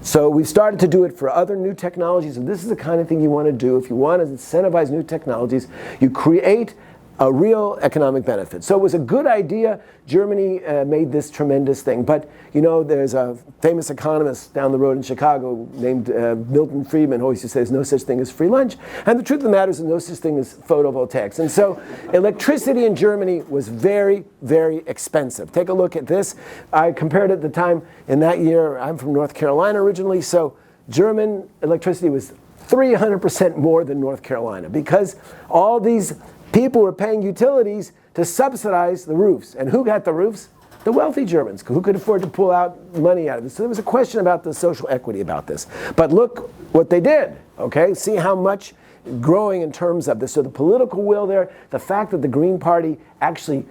So we've started to do it for other new technologies, and this is the kind of thing you want to do. If you want to incentivize new technologies, you create a real economic benefit. So it was a good idea. Germany made this tremendous thing. But, you know, there's a famous economist down the road in Chicago named Milton Friedman who always used to say there's no such thing as free lunch. And the truth of the matter is there's no such thing as photovoltaics. And so electricity in Germany was very, very expensive. Take a look at this. I compared it at the time in that year. I'm from North Carolina originally. So German electricity was 300% more than North Carolina because all these people were paying utilities to subsidize the roofs. And who got the roofs? The wealthy Germans, who could afford to pull out money out of it. So there was a question about the social equity about this. But look what they did, okay? See how much growing in terms of this. So the political will there, the fact that the Green Party actually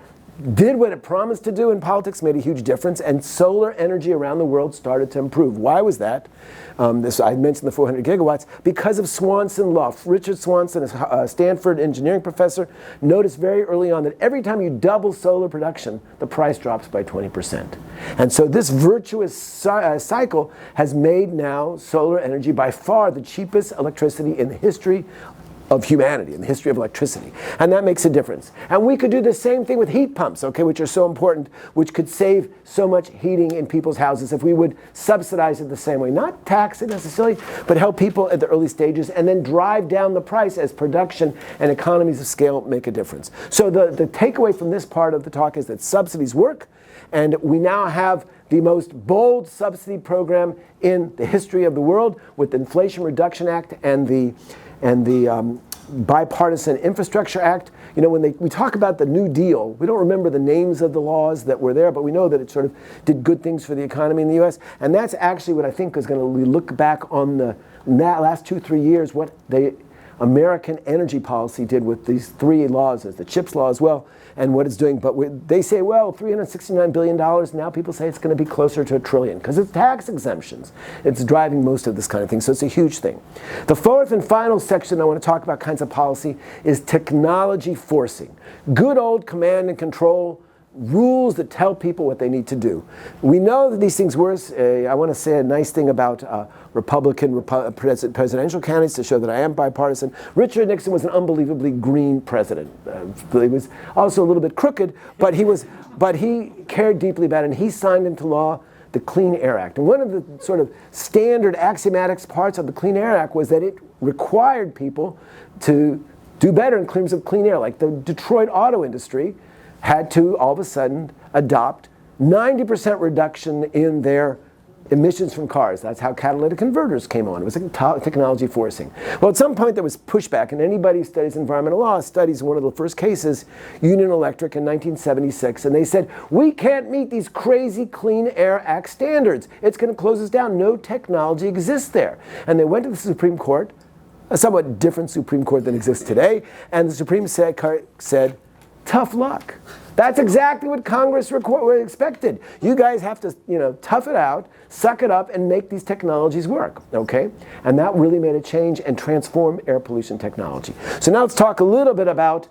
did what it promised to do in politics made a huge difference, and solar energy around the world started to improve. Why was that? I mentioned the 400 gigawatts. Because of Swanson law. Richard Swanson, a Stanford engineering professor, noticed very early on that every time you double solar production, the price drops by 20%. And so this virtuous cycle has made now solar energy by far the cheapest electricity in the history of humanity, in the history of electricity. And that makes a difference. And we could do the same thing with heat pumps, okay, which are so important, which could save so much heating in people's houses if we would subsidize it the same way. Not tax it necessarily, but help people at the early stages and then drive down the price as production and economies of scale make a difference. So the takeaway from this part of the talk is that subsidies work, and we now have the most bold subsidy program in the history of the world with the Inflation Reduction Act and the Bipartisan Infrastructure Act. You know, when we talk about the New Deal, we don't remember the names of the laws that were there, but we know that it sort of did good things for the economy in the U.S. And that's actually what I think is going to look back on the last 2-3 years, what the American energy policy did with these 3 laws, the CHIPS law as well, and what it's doing. But they say, well, $369 billion. Now people say it's going to be closer to $1 trillion because it's tax exemptions. It's driving most of this kind of thing. So it's a huge thing. The fourth and final section I want to talk about kinds of policy is technology forcing. Good old command and control rules that tell people what they need to do. We know that these things work. I want to say a nice thing about Republican presidential candidates to show that I am bipartisan. Richard Nixon was an unbelievably green president. He was also a little bit crooked, but he cared deeply about it, and he signed into law the Clean Air Act. And one of the sort of standard axiomatic parts of the Clean Air Act was that it required people to do better in terms of clean air. Like the Detroit auto industry had to all of a sudden adopt 90% reduction in their emissions from cars. That's how catalytic converters came on. It was like technology forcing. Well, at some point there was pushback, and anybody who studies environmental law studies one of the first cases, Union Electric in 1976, and they said, we can't meet these crazy Clean Air Act standards. It's going to close us down. No technology exists there. And they went to the Supreme Court, a somewhat different Supreme Court than exists today, and the Supreme Court said, tough luck. That's exactly what Congress expected. You guys have to, tough it out, suck it up, and make these technologies work, okay? And that really made a change and transformed air pollution technology. So now let's talk a little bit about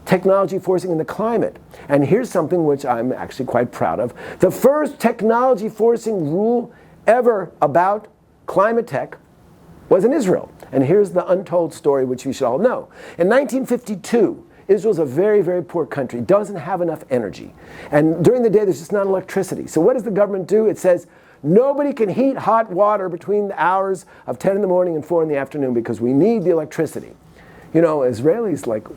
technology forcing in the climate. And here's something which I'm actually quite proud of. The first technology forcing rule ever about climate tech was in Israel. And here's the untold story which you should all know. In 1952, Israel's a very, very poor country, doesn't have enough energy. And during the day, there's just not electricity. So what does the government do? It says, nobody can heat hot water between the hours of 10 in the morning and 4 in the afternoon because we need the electricity. Israelis,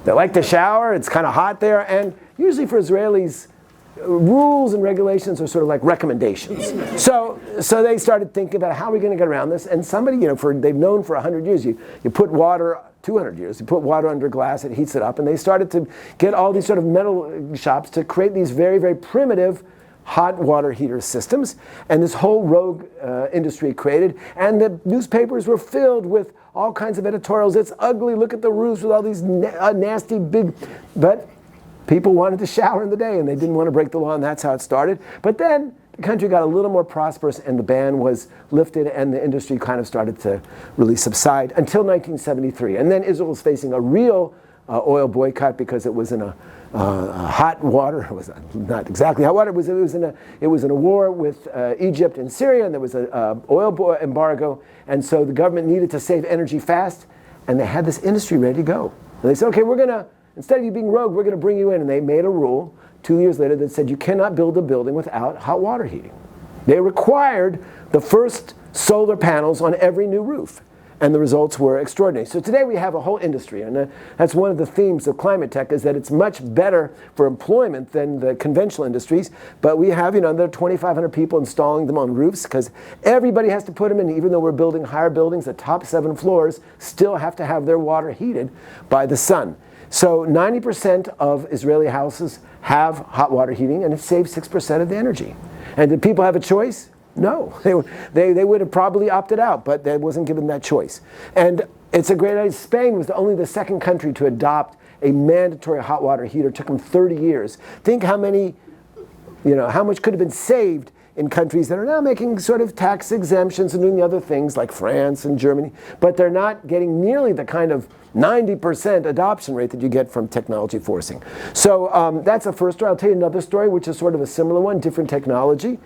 they like to shower, it's kind of hot there, and usually for Israelis, rules and regulations are sort of like recommendations. So they started thinking about how are we going to get around this, and somebody, they've known for 100 years, you put water, 200 years, you put water under glass, it heats it up, and they started to get all these sort of metal shops to create these very, very primitive hot water heater systems, and this whole rogue industry created, and the newspapers were filled with all kinds of editorials. It's ugly, look at the roofs with all these nasty big, but people wanted to shower in the day, and they didn't want to break the law, and that's how it started. But then the country got a little more prosperous, and the ban was lifted, and the industry kind of started to really subside until 1973. And then Israel was facing a real oil boycott because it was in a hot water. It was not exactly hot water. It was in a war with Egypt and Syria, and there was an oil embargo, and so the government needed to save energy fast, and they had this industry ready to go. And they said, okay, instead of you being rogue, we're going to bring you in. And they made a rule 2 years later that said you cannot build a building without hot water heating. They required the first solar panels on every new roof. And the results were extraordinary. So today we have a whole industry, and that's one of the themes of climate tech, is that it's much better for employment than the conventional industries. But we have, there are 2,500 people installing them on roofs because everybody has to put them in. Even though we're building higher buildings, the top 7 floors still have to have their water heated by the sun. So 90% of Israeli houses have hot water heating, and it saves 6% of the energy. And did people have a choice? No. They would have probably opted out, but they wasn't given that choice. And it's a great idea. Spain was only the second country to adopt a mandatory hot water heater. It took them 30 years. Think how much could have been saved in countries that are now making sort of tax exemptions and doing the other things like France and Germany, but they're not getting nearly the kind of 90% adoption rate that you get from technology forcing. So that's the first story. I'll tell you another story, which is sort of a similar one, different technology.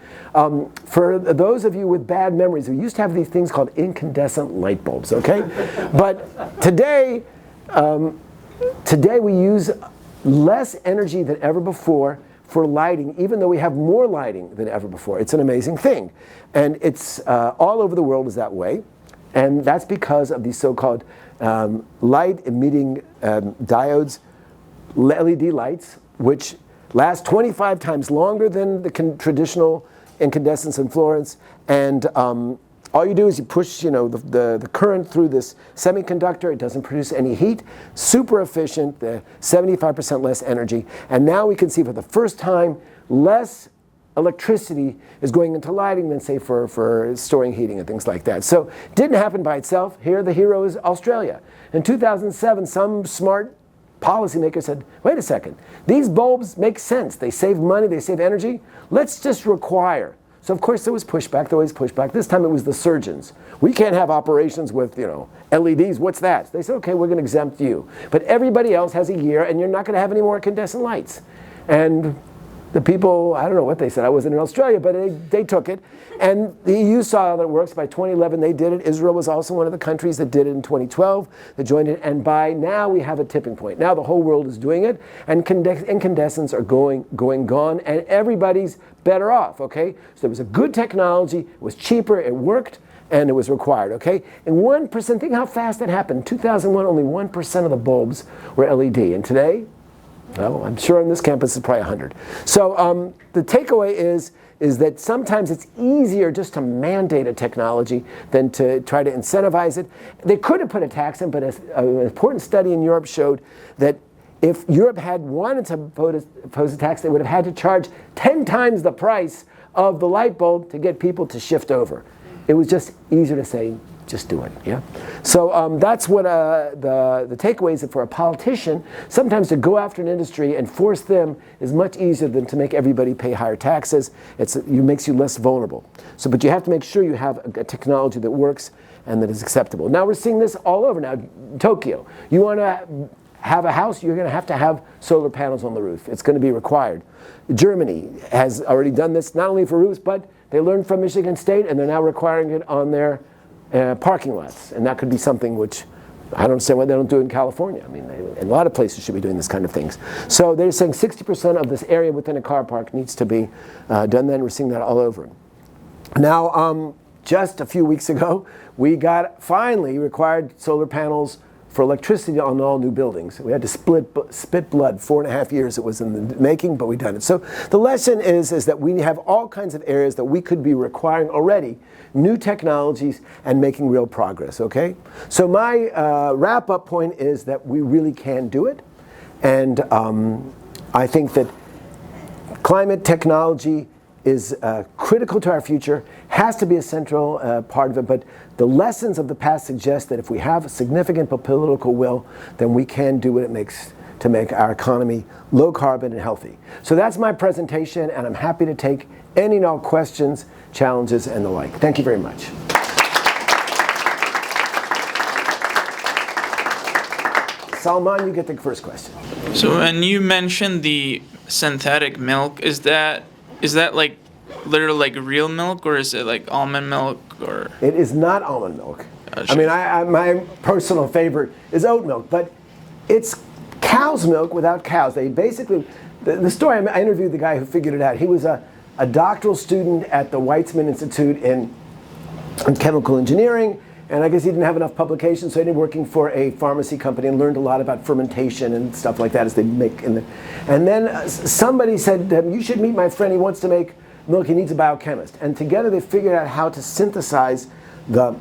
For those of you with bad memories, we used to have these things called incandescent light bulbs, okay? But today we use less energy than ever before for lighting, even though we have more lighting than ever before. It's an amazing thing. And it's all over the world is that way. And that's because of these so-called light-emitting diodes, LED lights, which last 25 times longer than the traditional incandescents and fluorescents. And all you do is you push the current through this semiconductor. It doesn't produce any heat. Super efficient, 75% less energy. And now we can see for the first time less electricity is going into lighting than, say, for storing heating and things like that. So it didn't happen by itself. Here the hero is Australia. In 2007, some smart policymaker said, wait a second, these bulbs make sense. They save money, they save energy. Let's just require. So of course there was pushback, there was pushback. This time it was the surgeons. We can't have operations with, LEDs, what's that? They said, okay, we're going to exempt you. But everybody else has a year and you're not going to have any more incandescent lights. And the people, I don't know what they said, I wasn't in Australia, but they took it. And the EU saw that it works. By 2011, they did it. Israel was also one of the countries that did it in 2012. They joined it. And by now, we have a tipping point. Now the whole world is doing it. And incandescents are gone. And everybody's better off, okay? So there was a good technology. It was cheaper. It worked. And it was required, okay? And 1%, think how fast that happened. In 2001, only 1% of the bulbs were LED. And today, well, I'm sure on this campus it's probably 100. So the takeaway is that sometimes it's easier just to mandate a technology than to try to incentivize it. They could have put a tax in, but an important study in Europe showed that if Europe had wanted to impose a tax, they would have had to charge 10 times the price of the light bulb to get people to shift over. It was just easier to say, just do it, yeah? So that's what the takeaway is. For a politician, sometimes to go after an industry and force them is much easier than to make everybody pay higher taxes. It makes you less vulnerable. So, but you have to make sure you have a technology that works and that is acceptable. Now we're seeing this all over now. Tokyo, you want to have a house, you're going to have solar panels on the roof. It's going to be required. Germany has already done this, not only for roofs, but they learned from Michigan State, and they're now requiring it on their parking lots. And that could be something which I don't understand why they don't do it in California. I mean, a lot of places should be doing this kind of things. So they're saying 60% of this area within a car park needs to be done then. We're seeing that all over. Now, just a few weeks ago, we got finally required solar panels for electricity on all new buildings. We had to spit blood. 4.5 years it was in the making, but we done it. So the lesson is that we have all kinds of areas that we could be requiring already new technologies and making real progress, okay? So my wrap-up point is that we really can do it. And I think that climate technology is critical to our future, has to be a central part of it, but the lessons of the past suggest that if we have a significant political will, then we can do what it makes to make our economy low carbon and healthy. So that's my presentation, and I'm happy to take any and all questions, challenges, and the like. Thank you very much. Salman, you get the first question. So when you mentioned the synthetic milk, is that like literally like real milk, or is it like almond milk, or? It is not almond milk. I mean, my personal favorite is oat milk, but it's cow's milk without cows. They basically, the story, I interviewed the guy who figured it out. He was a doctoral student at the Weizmann Institute in chemical engineering, and I guess he didn't have enough publications, so he ended up working for a pharmacy company and learned a lot about fermentation and stuff like that as they make in the. And then somebody said, you should meet my friend, he wants to make milk, he needs a biochemist. And together they figured out how to synthesize the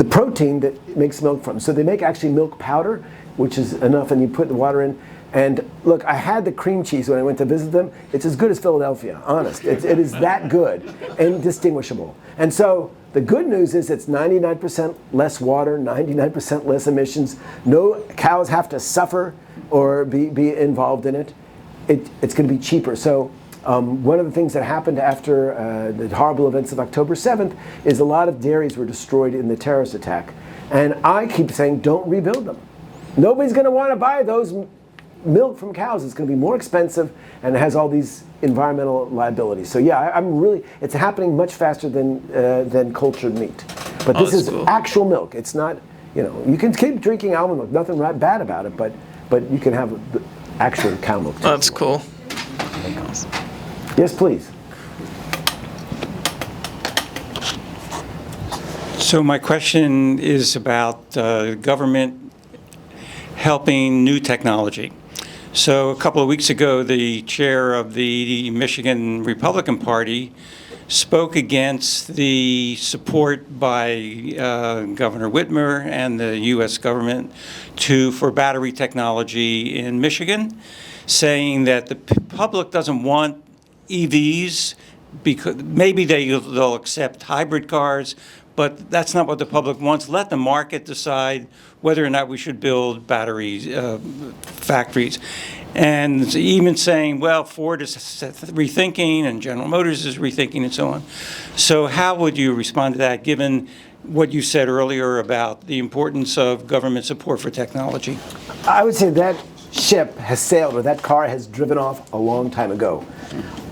protein that makes milk from. So they make actually milk powder, which is enough, and you put the water in. And look, I had the cream cheese when I went to visit them. It's as good as Philadelphia, honest. It is that good and indistinguishable. And so the good news is it's 99% less water, 99% less emissions. No cows have to suffer or be involved in it. It's going to be cheaper. So one of the things that happened after the horrible events of October 7th is a lot of dairies were destroyed in the terrorist attack. And I keep saying, don't rebuild them. Nobody's going to want to buy those milk from cows. It's going to be more expensive, and it has all these environmental liabilities. So yeah, I'm really, it's happening much faster than cultured meat. But this is cool. Actual milk. It's not, you can keep drinking almond milk, nothing bad about it, but you can have actual cow milk too. That's cool. Yes, please. So my question is about government helping new technology. So a couple of weeks ago, the chair of the Michigan Republican Party spoke against the support by Governor Whitmer and the U.S. government for battery technology in Michigan, saying that the public doesn't want EVs because maybe they'll accept hybrid cars, but that's not what the public wants. Let the market decide whether or not we should build battery factories. And even saying, well, Ford is rethinking and General Motors is rethinking and so on. So how would you respond to that, given what you said earlier about the importance of government support for technology? I would say that ship has sailed, or that car has driven off a long time ago.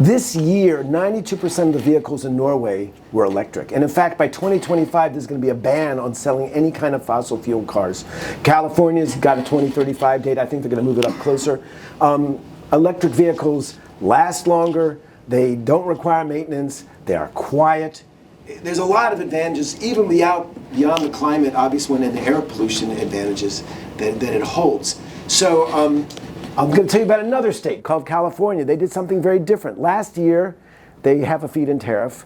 This year, 92% of the vehicles in Norway were electric. And in fact, by 2025, there's going to be a ban on selling any kind of fossil fuel cars. California's got a 2035 date. I think they're going to move it up closer. Electric vehicles last longer. They don't require maintenance. They are quiet. There's a lot of advantages, even beyond the climate, obvious one, and the air pollution advantages that it holds. So I'm going to tell you about another state called California. They did something very different. Last year, they have a feed-in tariff,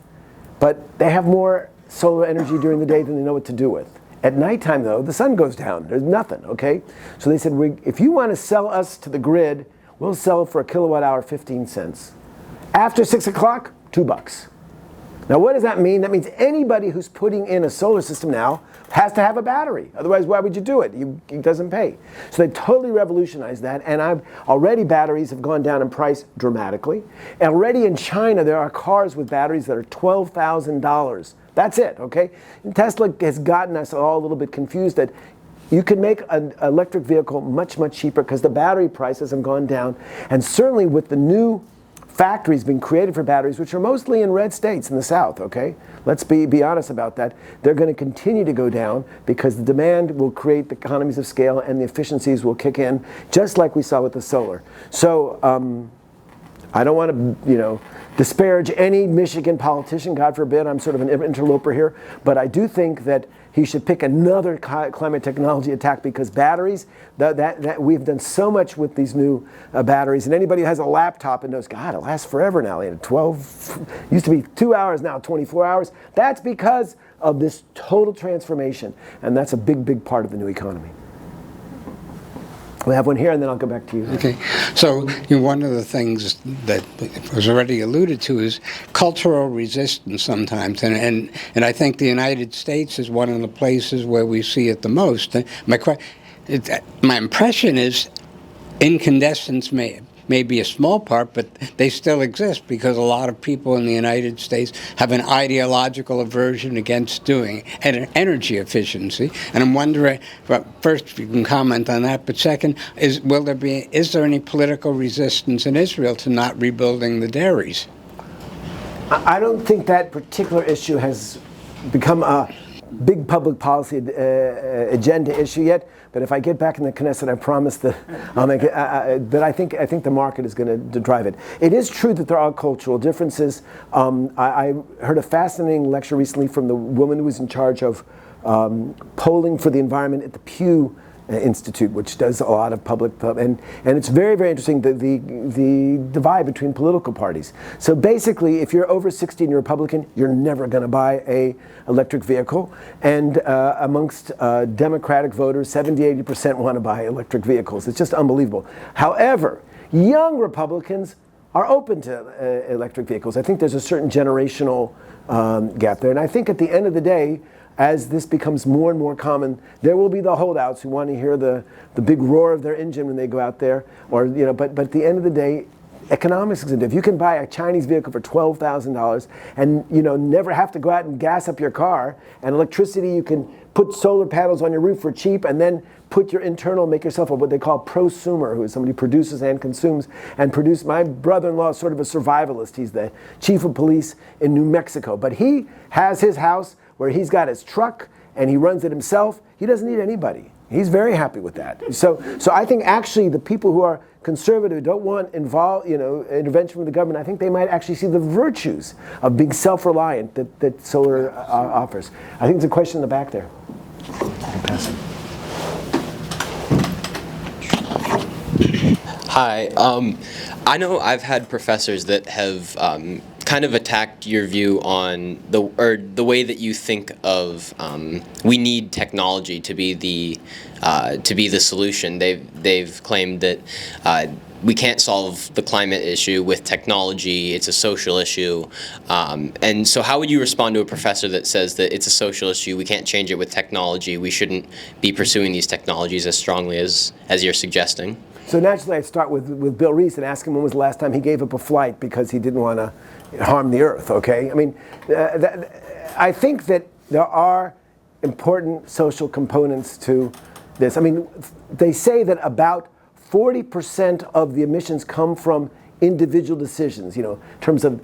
but they have more solar energy during the day than they know what to do with. At nighttime, though, the sun goes down. There's nothing, okay? So they said, if you want to sell us to the grid, we'll sell it for a kilowatt hour, 15 cents. After 6 o'clock, $2. Now, what does that mean? That means anybody who's putting in a solar system now has to have a battery. Otherwise, why would you do it? It doesn't pay. So they totally revolutionized that. And already batteries have gone down in price dramatically. And already in China, there are cars with batteries that are $12,000. That's it, okay? And Tesla has gotten us all a little bit confused that you can make an electric vehicle much, much cheaper because the battery prices have gone down. And certainly with the new factories being created for batteries, which are mostly in red states in the South, okay? Let's be honest about that. They're going to continue to go down because the demand will create the economies of scale and the efficiencies will kick in, just like we saw with the solar. So I don't want to, disparage any Michigan politician, God forbid. I'm sort of an interloper here. But I do think that he should pick another climate technology attack because batteries, that we've done so much with these new batteries. And anybody who has a laptop and knows, God, it lasts forever now. Used to be 2 hours, now 24 hours. That's because of this total transformation. And that's a big, big part of the new economy. We have one here, and then I'll go back to you. Okay. So one of the things that was already alluded to is cultural resistance sometimes. And I think the United States is one of the places where we see it the most. My impression is incandescents may be a small part, but they still exist because a lot of people in the United States have an ideological aversion against doing energy efficiency. And I'm wondering, first, if you can comment on that, but second, is there any political resistance in Israel to not rebuilding the dairies? I don't think that particular issue has become a big public policy agenda issue yet. But if I get back in the Knesset, I promise that I'll make it. But I think the market is going to drive it. It is true that there are cultural differences. I heard a fascinating lecture recently from the woman who was in charge of polling for the environment at the Pew Institute, which does a lot of public, and it's very, very interesting, the divide between political parties. So basically, if you're over 60 and you're Republican, you're never going to buy a electric vehicle. And amongst Democratic voters, 70-80% want to buy electric vehicles. It's just unbelievable. However, young Republicans are open to electric vehicles. I think there's a certain generational gap there. And I think at the end of the day, as this becomes more and more common, there will be the holdouts who want to hear the big roar of their engine when they go out there. Or but at the end of the day, economics is if you can buy a Chinese vehicle for $12,000 and never have to go out and gas up your car, and electricity, you can put solar panels on your roof for cheap, and then put your internal, make yourself what they call prosumer, who is somebody who produces and consumes and produce. My brother-in-law is sort of a survivalist. He's the chief of police in New Mexico, but he has his house where he's got his truck and he runs it himself. He doesn't need anybody. He's very happy with that. So I think actually the people who are conservative, don't want intervention from the government, I think they might actually see the virtues of being self-reliant that solar offers. I think there's a question in the back there. Hi. I know I've had professors that have kind of attacked your view on the way that you think of we need technology to be the solution. They've claimed that we can't solve the climate issue with technology. It's a social issue. And so how would you respond to a professor that says that it's a social issue, we can't change it with technology, we shouldn't be pursuing these technologies as strongly as you're suggesting? So naturally I'd start with Bill Reese and ask him when was the last time he gave up a flight because he didn't want to harm the earth, okay? I mean, I think that there are important social components to this. I mean, they say that about 40% of the emissions come from individual decisions, in terms of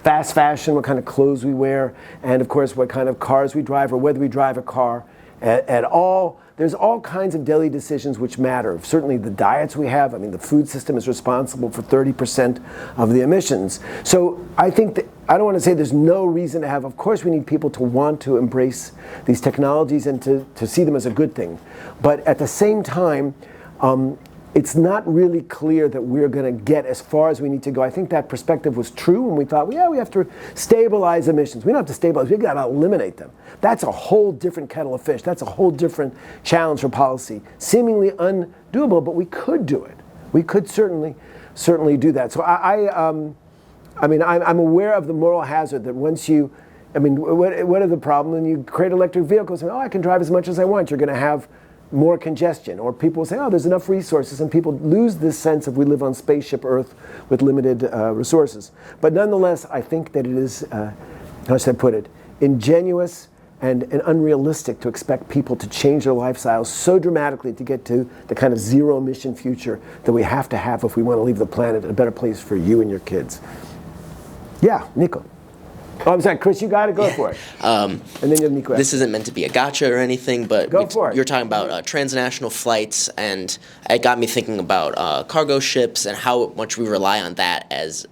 fast fashion, what kind of clothes we wear, and of course what kind of cars we drive or whether we drive a car at all. There's all kinds of daily decisions which matter. Certainly the diets we have, the food system is responsible for 30% of the emissions. So I think that, I don't want to say there's no reason to have, of course we need people to want to embrace these technologies and to see them as a good thing. But at the same time, it's not really clear that we're going to get as far as we need to go. I think that perspective was true when we thought, well, yeah, we have to stabilize emissions. We don't have to stabilize, we've got to eliminate them. That's a whole different kettle of fish. That's a whole different challenge for policy. Seemingly undoable, but we could do it. We could certainly do that. So I'm aware of the moral hazard that once you, what are the problems when you create electric vehicles? I can drive as much as I want. You're going to have more congestion, or people say, oh, there's enough resources, and people lose this sense of we live on spaceship Earth with limited resources. But nonetheless, I think that it is, how should I put it, ingenuous and unrealistic to expect people to change their lifestyles so dramatically to get to the kind of zero emission future that we have to have if we want to leave the planet a better place for you and your kids. Yeah, Nico. Oh, I'm sorry, Chris, you got to go for it. And then you have Nico. This isn't meant to be a gotcha or anything, but you're talking about transnational flights, and it got me thinking about cargo ships and how much we rely on that as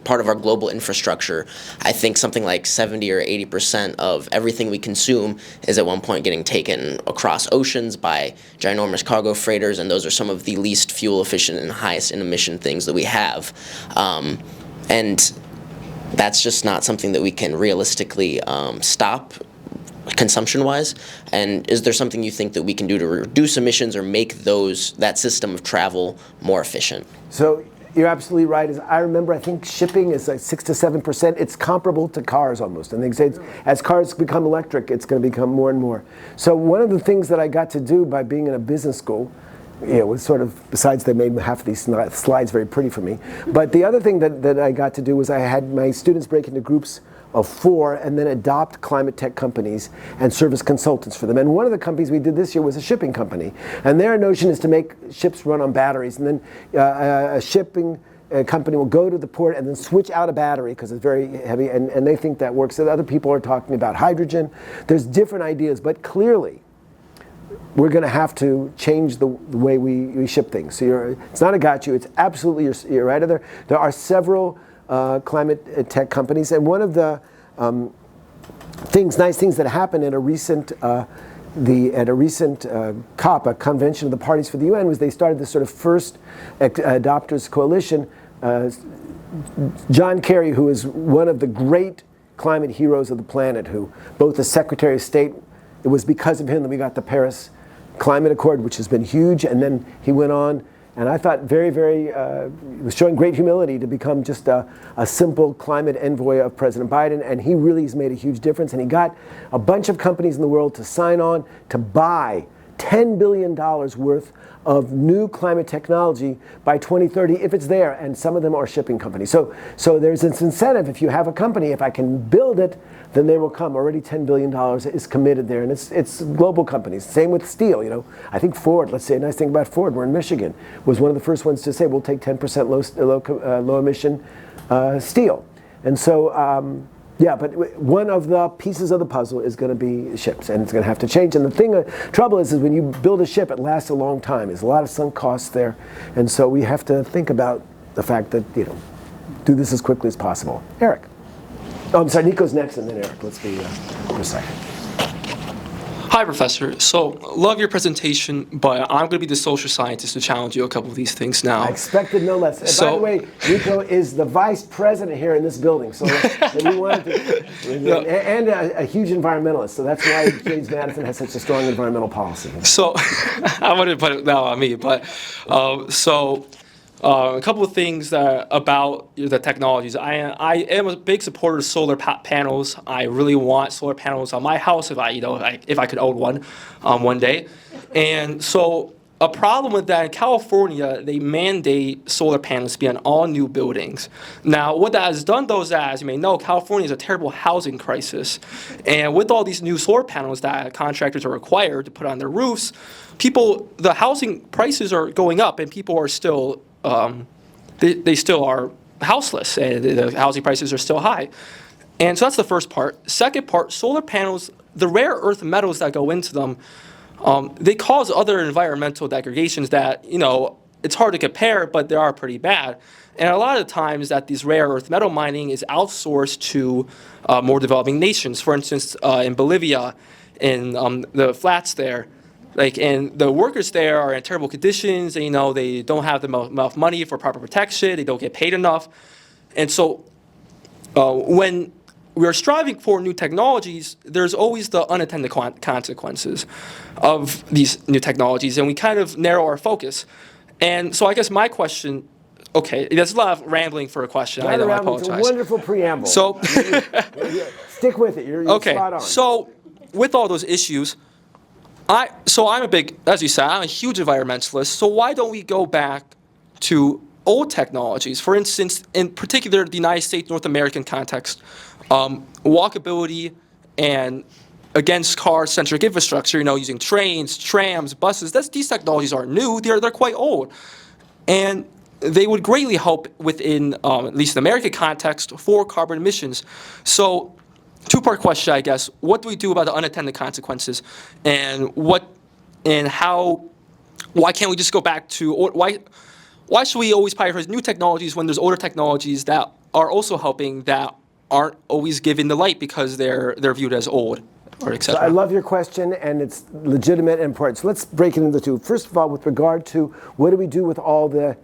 part of our global infrastructure. I think something like 70 or 80% of everything we consume is at one point getting taken across oceans by ginormous cargo freighters, and those are some of the least fuel efficient and highest in emission things that we have. And that's just not something that we can realistically stop consumption-wise. And is there something you think that we can do to reduce emissions or make that system of travel more efficient? So you're absolutely right. As I remember, I think shipping is like 6 to 7%. It's comparable to cars almost. And they say as cars become electric, it's going to become more and more. So one of the things that I got to do by being in a business school, was sort of, besides they made half of these slides very pretty for me. But the other thing that I got to do was I had my students break into groups of 4 and then adopt climate tech companies and serve as consultants for them. And one of the companies we did this year was a shipping company. And their notion is to make ships run on batteries. And then a shipping company will go to the port and then switch out a battery because it's very heavy. And they think that works. So other people are talking about hydrogen. There's different ideas, but clearly, we're going to have to change the way we ship things. So it's not a gotcha. It's absolutely, you're right there. There are several climate tech companies, and one of the nice things that happened at a recent COP, a convention of the parties for the UN, was they started this sort of first adopters coalition. John Kerry, who is one of the great climate heroes of the planet, who both as Secretary of State, it was because of him that we got the Paris Climate Accord, which has been huge, and then he went on, and I thought very, very, was showing great humility to become just a simple climate envoy of President Biden, and he really has made a huge difference, and he got a bunch of companies in the world to sign on to buy $10 billion worth of new climate technology by 2030 if it's there, and some of them are shipping companies. So there's this incentive. If you have a company, if I can build it, then they will come. Already $10 billion is committed there, and it's global companies. Same with steel. I think Ford, let's say a nice thing about Ford, we're in Michigan, was one of the first ones to say we'll take 10% low emission steel. And so, but one of the pieces of the puzzle is going to be ships, and it's going to have to change. And the trouble is when you build a ship, it lasts a long time. There's a lot of sunk costs there, and so we have to think about the fact that do this as quickly as possible. Eric. Oh, I'm sorry, Nico's next, and then Eric. Let's be for a second. Hi, Professor. So, love your presentation, but I'm going to be the social scientist to challenge you a couple of these things now. I expected no less. And by the way, Nico is the vice president here in this building, so we wanted to, and a huge environmentalist. So that's why James Madison has such a strong environmental policy. So, I wouldn't put it now on me, but a couple of things about the technologies. I am a big supporter of solar panels. I really want solar panels on my house if I could own one day. And so a problem with that, in California, they mandate solar panels to be on all new buildings. Now, what that has done, though, is that, as you may know, California is a terrible housing crisis. And with all these new solar panels that contractors are required to put on their roofs, the housing prices are going up, and people are still, they still are houseless, and the housing prices are still high. And so that's the first part. Second part, solar panels, the rare earth metals that go into them, they cause other environmental degradations that, it's hard to compare, but they are pretty bad. And a lot of times that these rare earth metal mining is outsourced to more developing nations. For instance, in Bolivia, in the flats there, and the workers there are in terrible conditions, and, they don't have enough money for proper protection, they don't get paid enough. And so when we are striving for new technologies, there's always the unintended consequences of these new technologies, and we kind of narrow our focus. And so I guess my question, okay, there's a lot of rambling for a question. I know, I apologize. It's a wonderful preamble. So, stick with it. You're okay, spot on. so with all those issues, I'm a big, as you said, I'm a huge environmentalist, so why don't we go back to old technologies? For instance, in particular, the United States, North American context, walkability and against car-centric infrastructure, using trains, trams, buses, these technologies aren't new, they're quite old. And they would greatly help within, at least the American context, for carbon emissions. So, two-part question, I guess. What do we do about the unintended consequences? And why can't we just go back to, why should we always prioritize new technologies when there's older technologies that are also helping that aren't always given the light because they're viewed as old, or et cetera? So I love your question, and it's legitimate and important. So let's break it into two. First of all, with regard to what do we do with all the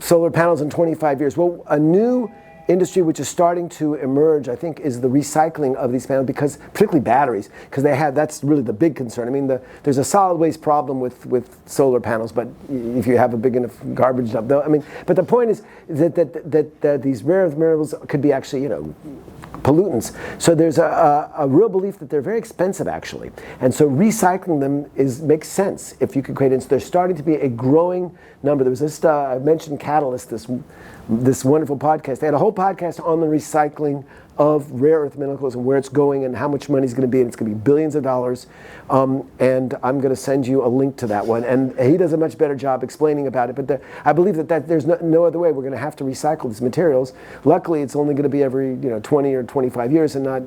solar panels in 25 years? Well, a new industry which is starting to emerge, I think, is the recycling of these panels, because particularly batteries, because that's really the big concern. I mean, there's a solid waste problem with solar panels, but if you have a big enough garbage dump, but the point is that these rare earth minerals could be actually, pollutants. So there's a real belief that they're very expensive, actually, and so recycling them makes sense if you could create it. So there's starting to be a growing number. There was this I mentioned Catalyst, this wonderful podcast. They had a whole podcast on the recycling of rare earth minerals and where it's going and how much money is going to be, and it's going to be billions of dollars. And I'm going to send you a link to that one. And he does a much better job explaining about it. But I believe that there's no other way. We're going to have to recycle these materials. Luckily, it's only going to be every 20 or 25 years and not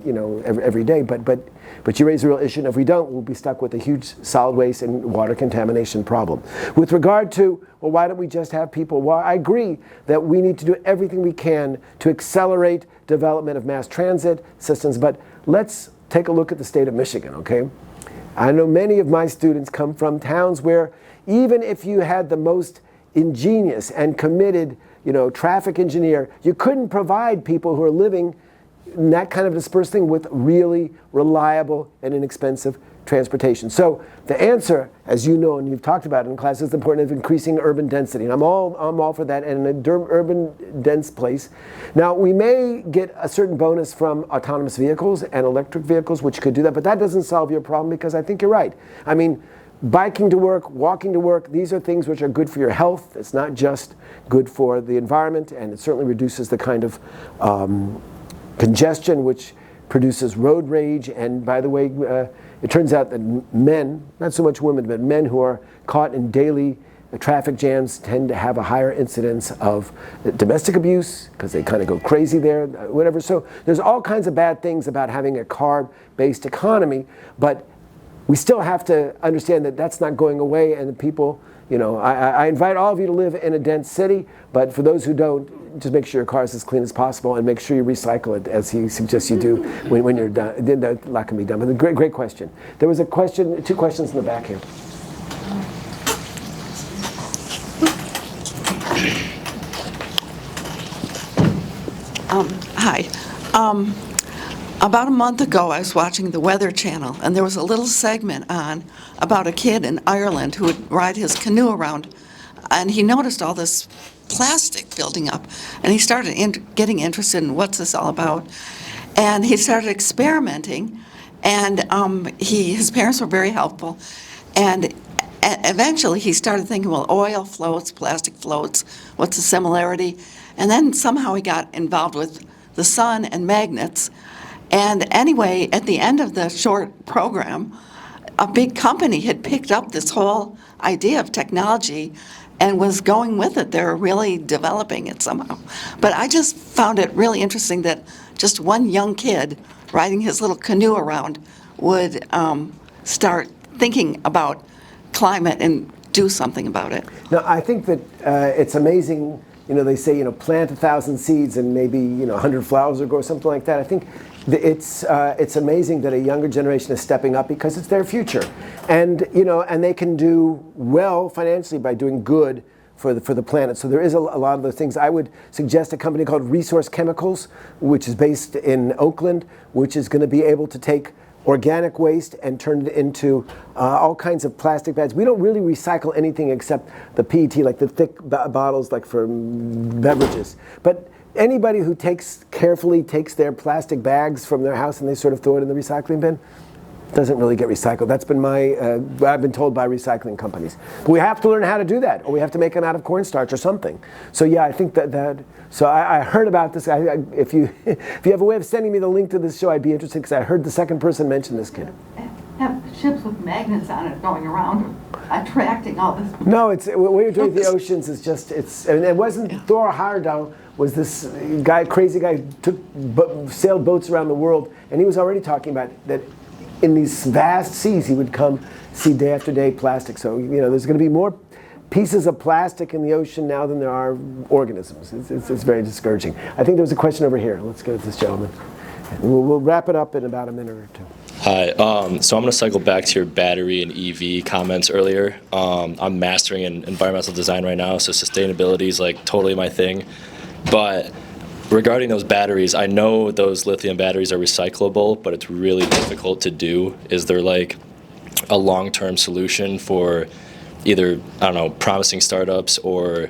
every day. But you raise a real issue, and if we don't, we'll be stuck with a huge solid waste and water contamination problem. With regard to, well, why don't we just have people? Well, I agree that we need to do everything we can to accelerate development of mass transit systems, but let's take a look at the state of Michigan, okay? I know many of my students come from towns where even if you had the most ingenious and committed, traffic engineer, you couldn't provide people who are living in that kind of dispersed thing with really reliable and inexpensive transportation. So the answer, as you know and you've talked about in class, is the importance of increasing urban density. And I'm all for that, and in an urban dense place. Now, we may get a certain bonus from autonomous vehicles and electric vehicles, which could do that, but that doesn't solve your problem, because I think you're right. I mean, biking to work, walking to work, these are things which are good for your health. It's not just good for the environment, and it certainly reduces the kind of congestion which produces road rage. And by the way, it turns out that men, not so much women, but men who are caught in daily traffic jams tend to have a higher incidence of domestic abuse, because they kind of go crazy there, whatever. So there's all kinds of bad things about having a car-based economy, but we still have to understand that that's not going away, and the people, I invite all of you to live in a dense city, but for those who don't, just make sure your car is as clean as possible, and make sure you recycle it, as he suggests you do when you're done. Then that lot can be done. But a great question. There was a question, two questions in the back here. Hi. About a month ago, I was watching the Weather Channel, and there was a little segment on about a kid in Ireland who would ride his canoe around, and he noticed all this plastic building up, and he started getting interested in what's this all about, and he started experimenting, and his parents were very helpful, and eventually he started thinking, well, oil floats, plastic floats, what's the similarity? And then somehow he got involved with the sun and magnets. And anyway, at the end of the short program, a big company had picked up this whole idea of technology and was going with it. They were really developing it somehow. But I just found it really interesting that just one young kid riding his little canoe around would start thinking about climate and do something about it. No, I think that it's amazing. They say, plant 1,000 seeds and maybe 100 flowers will grow, something like that. I think it's amazing that a younger generation is stepping up because it's their future, and and they can do well financially by doing good for the planet. So there is a lot of those things. I would suggest a company called Resource Chemicals, which is based in Oakland, which is going to be able to take organic waste and turn it into all kinds of plastic bags. We don't really recycle anything except the PET, like the thick bottles, like for beverages. But anybody who carefully takes their plastic bags from their house and they sort of throw it in the recycling bin doesn't really get recycled. That's been I've been told by recycling companies. But we have to learn how to do that, or we have to make it out of cornstarch or something. So yeah, I think so I heard about this. If you have a way of sending me the link to this show, I'd be interested, because I heard the second person mention this kid. Have ships with magnets on it going around, attracting all this. No, what you're doing with the oceans is and it wasn't Thor Heyerdahl was this crazy guy who sailed boats around the world, and he was already talking about that in these vast seas he would come see day after day plastic. So there's going to be more pieces of plastic in the ocean now than there are organisms. It's very discouraging. I think there was a question over here. Let's go to this gentleman. We'll wrap it up in about a minute or two. Hi, so I'm going to cycle back to your battery and EV comments earlier. I'm mastering in environmental design right now, so sustainability is like totally my thing. But regarding those batteries, I know those lithium batteries are recyclable, but it's really difficult to do. Is there like a long-term solution for either, I don't know, promising startups, or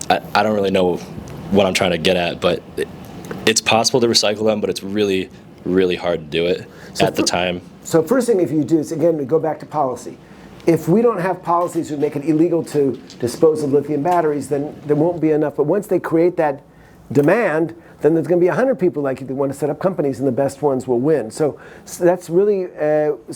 I don't really know what I'm trying to get at, but it's possible to recycle them, but it's really, really hard to do it at the time. So first thing if you do is, again, we go back to policy. If we don't have policies that make it illegal to dispose of lithium batteries, then there won't be enough. But once they create that demand, then there's going to be 100 people like you that want to set up companies, and the best ones will win. So that's really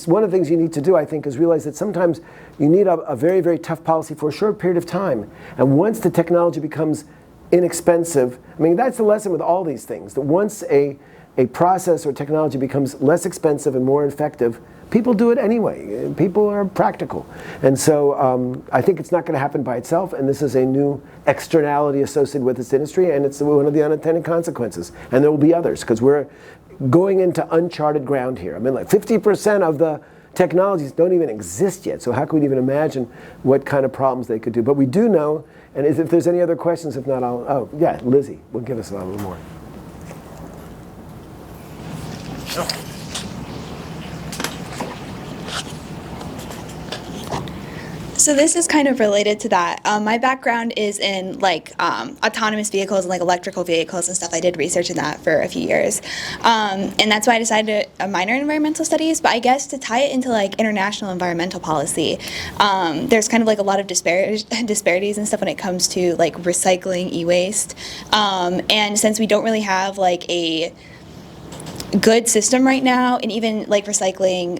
one of the things you need to do, I think, is realize that sometimes you need a very, very tough policy for a short period of time. And once the technology becomes inexpensive, I mean, that's the lesson with all these things, that once a process or technology becomes less expensive and more effective, people do it anyway. People are practical. And so I think it's not going to happen by itself, and this is a new externality associated with this industry, and it's one of the unintended consequences. And there will be others, because we're going into uncharted ground here. I mean, like 50% of the technologies don't even exist yet, so how can we even imagine what kind of problems they could do? But we do know, and if there's any other questions, if not, yeah, Lizzie will give us a little more. So this is kind of related to that. My background is in autonomous vehicles and electrical vehicles and stuff. I did research in that for a few years, and that's why I decided to minor in environmental studies. But I guess to tie it into international environmental policy, there's kind of a lot of disparities and stuff when it comes to recycling e-waste, and since we don't really have a good system right now, and even recycling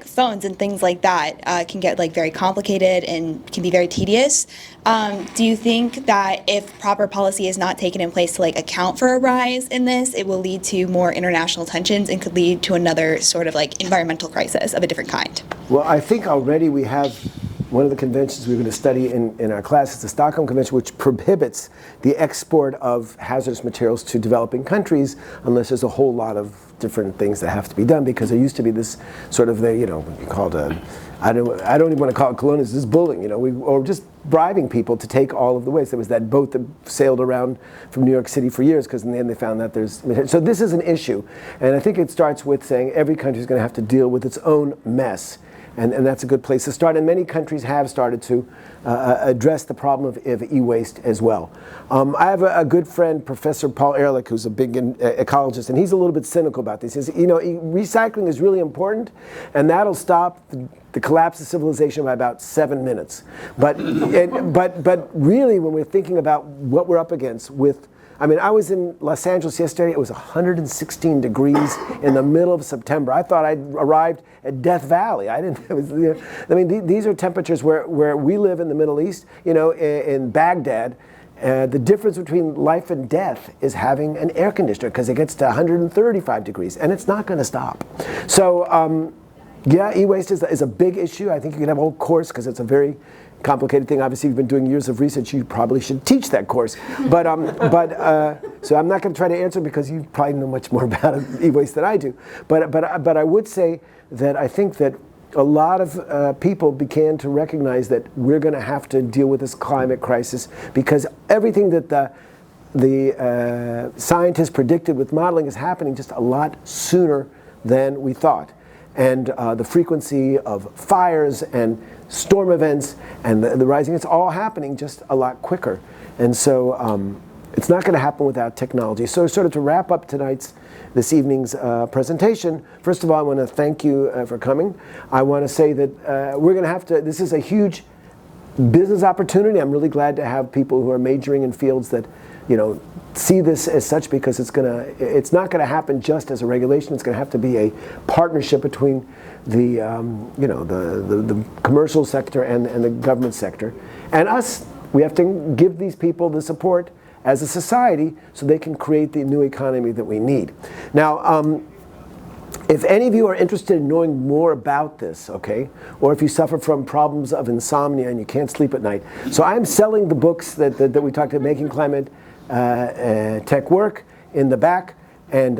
phones and things like that can get very complicated and can be very tedious. Do you think that if proper policy is not taken in place to account for a rise in this, it will lead to more international tensions and could lead to another sort of environmental crisis of a different kind? Well, I think already we have one of the conventions we're going to study in our class is the Stockholm Convention, which prohibits the export of hazardous materials to developing countries unless there's a whole lot of different things that have to be done, because there used to be this sort of, called I don't even want to call it colonialism, this is bullying, or just bribing people to take all of the waste. There was that boat that sailed around from New York City for years, because in the end they found that so this is an issue. And I think it starts with saying every country is going to have to deal with its own mess. and that's a good place to start. And many countries have started to address the problem of e-waste as well. I have a good friend, Professor Paul Ehrlich, who's a big ecologist, and he's a little bit cynical about this. He says, recycling is really important, and that'll stop the collapse of civilization by about 7 minutes. But really, when we're thinking about what we're up against with, I was in Los Angeles yesterday. It was 116 degrees in the middle of September. I thought I'd arrived at Death Valley. These are temperatures where we live in the Middle East, in Baghdad. The difference between life and death is having an air conditioner, because it gets to 135 degrees, and it's not going to stop. So, yeah, e-waste is a big issue. I think you can have a whole course, because it's a very complicated thing. Obviously, you've been doing years of research. You probably should teach that course. So I'm not going to try to answer, because you probably know much more about e-waste than I do. But I would say that I think that a lot of people began to recognize that we're going to have to deal with this climate crisis, because everything that the scientists predicted with modeling is happening just a lot sooner than we thought. And the frequency of fires and storm events and the rising, it's all happening just a lot quicker. And so it's not going to happen without technology. So sort of to wrap up this evening's presentation, first of all, I want to thank you for coming. I want to say that we're going to have to, this is a huge business opportunity. I'm really glad to have people who are majoring in fields that, see this as such, because it's not going to happen just as a regulation. It's going to have to be a partnership between the commercial sector and the government sector. And us, we have to give these people the support as a society so they can create the new economy that we need. Now, if any of you are interested in knowing more about this, okay, or if you suffer from problems of insomnia and you can't sleep at night, so I'm selling the books that we talked about, Making Climate Tech Work, in the back, and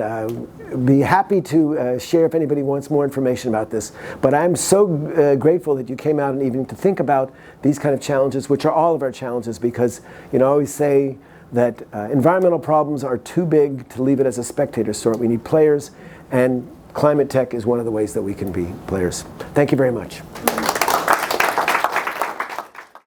be happy to share if anybody wants more information about this. But I'm so grateful that you came out an evening to think about these kind of challenges, which are all of our challenges, because I always say that environmental problems are too big to leave it as a spectator sport. We need players, and climate tech is one of the ways that we can be players. Thank you very much.